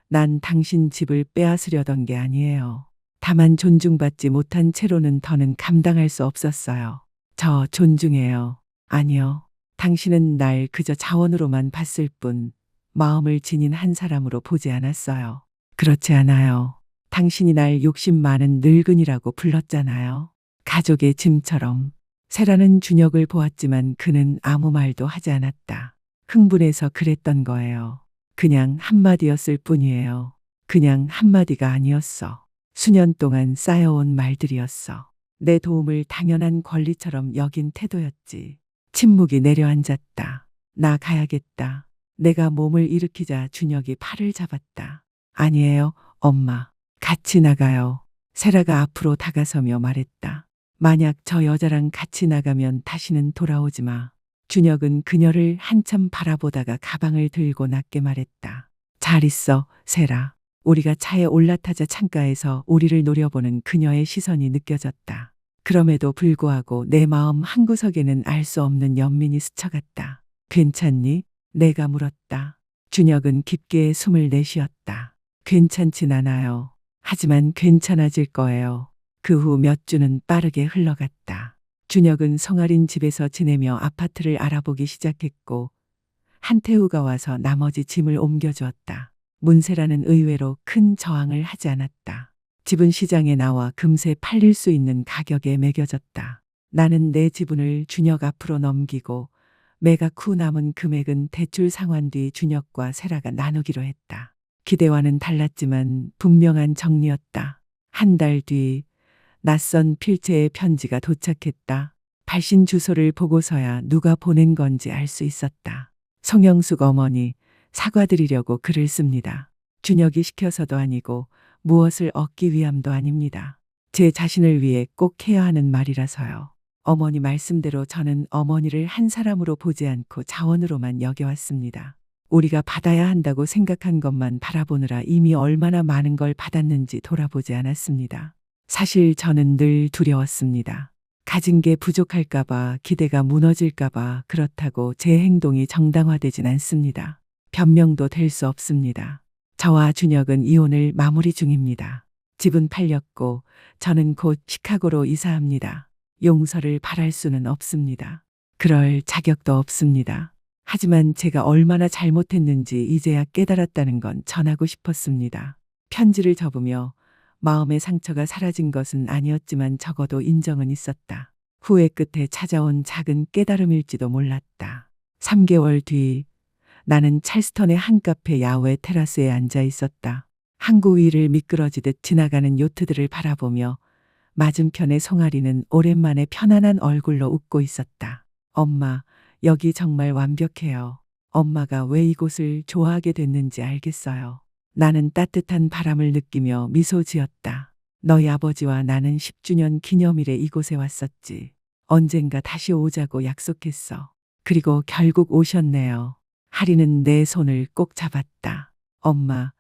S1: 난 당신 집을 빼앗으려던 게 아니에요. 다만 존중받지 못한 채로는 더는 감당할 수 없었어요. 저 존중해요. 아니요. 당신은 날 그저 자원으로만 봤을 뿐 마음을 지닌 한 사람으로 보지 않았어요. 그렇지 않아요. 당신이 날 욕심 많은 늙은이라고 불렀잖아요. 가족의 짐처럼. 세라는 준혁을 보았지만 그는 아무 말도 하지 않았다. 흥분해서 그랬던 거예요. 그냥 한마디였을 뿐이에요. 그냥 한마디가 아니었어. 수년 동안 쌓여온 말들이었어. 내 도움을 당연한 권리처럼 여긴 태도였지. 침묵이 내려앉았다. 나 가야겠다. 내가 몸을 일으키자 준혁이 팔을 잡았다. 아니에요, 엄마. 같이 나가요. 세라가 앞으로 다가서며 말했다. 만약 저 여자랑 같이 나가면 다시는 돌아오지 마. 준혁은 그녀를 한참 바라보다가 가방을 들고 낮게 말했다. 잘 있어, 세라. 우리가 차에 올라타자 창가에서 우리를 노려보는 그녀의 시선이 느껴졌다. 그럼에도 불구하고 내 마음 한구석에는 알 수 없는 연민이 스쳐갔다. 괜찮니? 내가 물었다. 준혁은 깊게 숨을 내쉬었다. 괜찮진 않아요. 하지만 괜찮아질 거예요. 그 후 몇 주는 빠르게 흘러갔다. 준혁은 성아린 집에서 지내며 아파트를 알아보기 시작했고 한태우가 와서 나머지 짐을 옮겨주었다. 문세라는 의외로 큰 저항을 하지 않았다. 집은 시장에 나와 금세 팔릴 수 있는 가격에 매겨졌다. 나는 내 지분을 준혁 앞으로 넘기고 매각 후 남은 금액은 대출 상환 뒤 준혁과 세라가 나누기로 했다. 기대와는 달랐지만 분명한 정리였다. 한 달 뒤 낯선 필체의 편지가 도착했다. 발신 주소를 보고서야 누가 보낸 건지 알 수 있었다. 송영숙 어머니, 사과드리려고 글을 씁니다. 준혁이 시켜서도 아니고 무엇을 얻기 위함도 아닙니다. 제 자신을 위해 꼭 해야 하는 말이라서요. 어머니 말씀대로 저는 어머니를 한 사람으로 보지 않고 자원으로만 여겨왔습니다. 우리가 받아야 한다고 생각한 것만 바라보느라 이미 얼마나 많은 걸 받았는지 돌아보지 않았습니다. 사실 저는 늘 두려웠습니다. 가진 게 부족할까봐, 기대가 무너질까봐. 그렇다고 제 행동이 정당화되진 않습니다. 변명도 될 수 없습니다. 저와 준혁은 이혼을 마무리 중입니다. 집은 팔렸고 저는 곧 시카고로 이사합니다. 용서를 바랄 수는 없습니다. 그럴 자격도 없습니다. 하지만 제가 얼마나 잘못했는지 이제야 깨달았다는 건 전하고 싶었습니다. 편지를 접으며 마음의 상처가 사라진 것은 아니었지만 적어도 인정은 있었다. 후회 끝에 찾아온 작은 깨달음일지도 몰랐다. 3개월 뒤 나는 찰스턴의 한 카페 야외 테라스에 앉아 있었다. 항구 위를 미끄러지듯 지나가는 요트들을 바라보며 맞은편의 송아리는 오랜만에 편안한 얼굴로 웃고 있었다. 엄마, 여기 정말 완벽해요. 엄마가 왜 이곳을 좋아하게 됐는지 알겠어요. 나는 따뜻한 바람을 느끼며 미소 지었다. 너희 아버지와 나는 10주년 기념일에 이곳에 왔었지. 언젠가 다시 오자고 약속했어. 그리고 결국 오셨네요. 하리는 내 손을 꼭 잡았다. 엄마,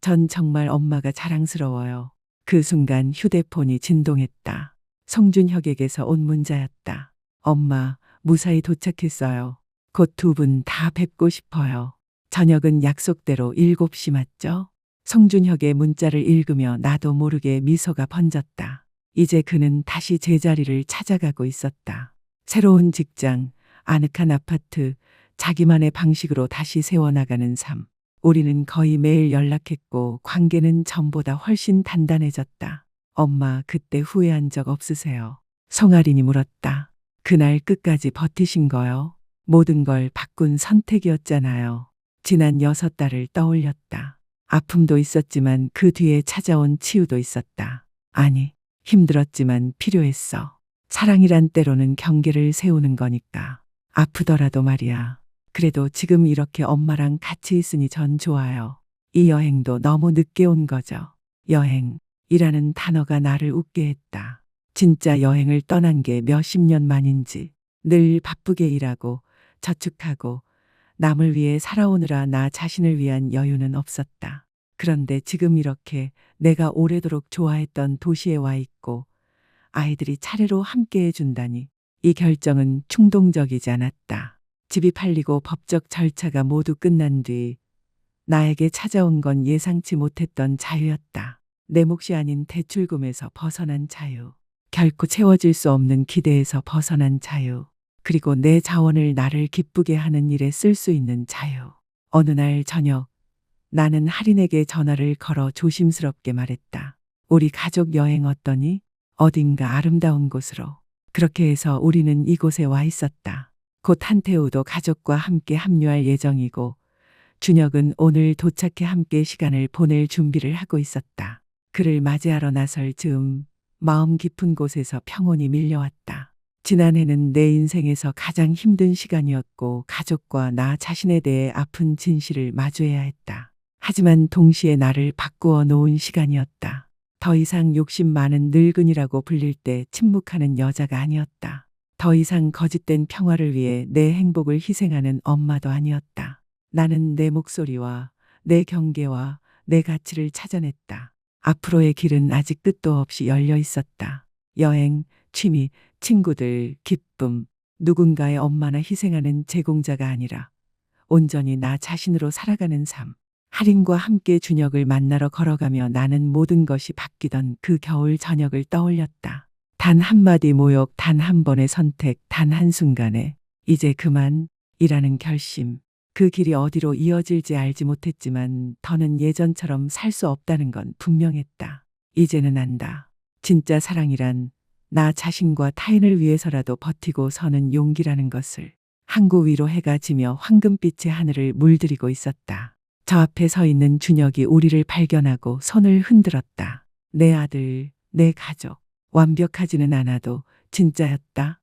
S1: 전 정말 엄마가 자랑스러워요. 그 순간 휴대폰이 진동했다. 송준혁에게서 온 문자였다. 엄마, 무사히 도착했어요. 곧 두 분 다 뵙고 싶어요. 저녁은 약속대로 7시 맞죠? 송준혁의 문자를 읽으며 나도 모르게 미소가 번졌다. 이제 그는 다시 제자리를 찾아가고 있었다. 새로운 직장, 아늑한 아파트, 자기만의 방식으로 다시 세워나가는 삶. 우리는 거의 매일 연락했고 관계는 전보다 훨씬 단단해졌다. 엄마, 그때 후회한 적 없으세요? 송아린이 물었다. 그날 끝까지 버티신 거요? 모든 걸 바꾼 선택이었잖아요. 지난 6달을 떠올렸다. 아픔도 있었지만 그 뒤에 찾아온 치유도 있었다. 아니, 힘들었지만 필요했어. 사랑이란 때로는 경계를 세우는 거니까. 아프더라도 말이야. 그래도 지금 이렇게 엄마랑 같이 있으니 전 좋아요. 이 여행도 너무 늦게 온 거죠. 여행이라는 단어가 나를 웃게 했다. 진짜 여행을 떠난 게 몇십 년 만인지. 늘 바쁘게 일하고 저축하고 남을 위해 살아오느라 나 자신을 위한 여유는 없었다. 그런데 지금 이렇게 내가 오래도록 좋아했던 도시에 와 있고 아이들이 차례로 함께 해준다니. 이 결정은 충동적이지 않았다. 집이 팔리고 법적 절차가 모두 끝난 뒤 나에게 찾아온 건 예상치 못했던 자유였다. 내 몫이 아닌 대출금에서 벗어난 자유. 결코 채워질 수 없는 기대에서 벗어난 자유. 그리고 내 자원을 나를 기쁘게 하는 일에 쓸 수 있는 자유. 어느 날 저녁, 나는 할인에게 전화를 걸어 조심스럽게 말했다. 우리 가족 여행 어떠니? 어딘가 아름다운 곳으로. 그렇게 해서 우리는 이곳에 와 있었다. 곧 한태우도 가족과 함께 합류할 예정이고 준혁은 오늘 도착해 함께 시간을 보낼 준비를 하고 있었다. 그를 맞이하러 나설 즈음 마음 깊은 곳에서 평온이 밀려왔다. 지난해는 내 인생에서 가장 힘든 시간이었고 가족과 나 자신에 대해 아픈 진실을 마주해야 했다. 하지만 동시에 나를 바꾸어 놓은 시간이었다. 더 이상 욕심 많은 늙은이라고 불릴 때 침묵하는 여자가 아니었다. 더 이상 거짓된 평화를 위해 내 행복을 희생하는 엄마도 아니었다. 나는 내 목소리와 내 경계와 내 가치를 찾아냈다. 앞으로의 길은 아직 끝도 없이 열려 있었다. 여행, 취미, 친구들, 기쁨, 누군가의 엄마나 희생하는 제공자가 아니라 온전히 나 자신으로 살아가는 삶. 할인과 함께 준혁을 만나러 걸어가며 나는 모든 것이 바뀌던 그 겨울 저녁을 떠올렸다. 단 한마디 모욕, 단 한 번의 선택, 단 한순간에 이제 그만이라는 결심. 그 길이 어디로 이어질지 알지 못했지만 더는 예전처럼 살 수 없다는 건 분명했다. 이제는 안다. 진짜 사랑이란 나 자신과 타인을 위해서라도 버티고 서는 용기라는 것을. 항구 위로 해가 지며 황금빛의 하늘을 물들이고 있었다. 저 앞에 서 있는 준혁이 우리를 발견하고 손을 흔들었다. 내 아들, 내 가족. 완벽하지는 않아도 진짜였다.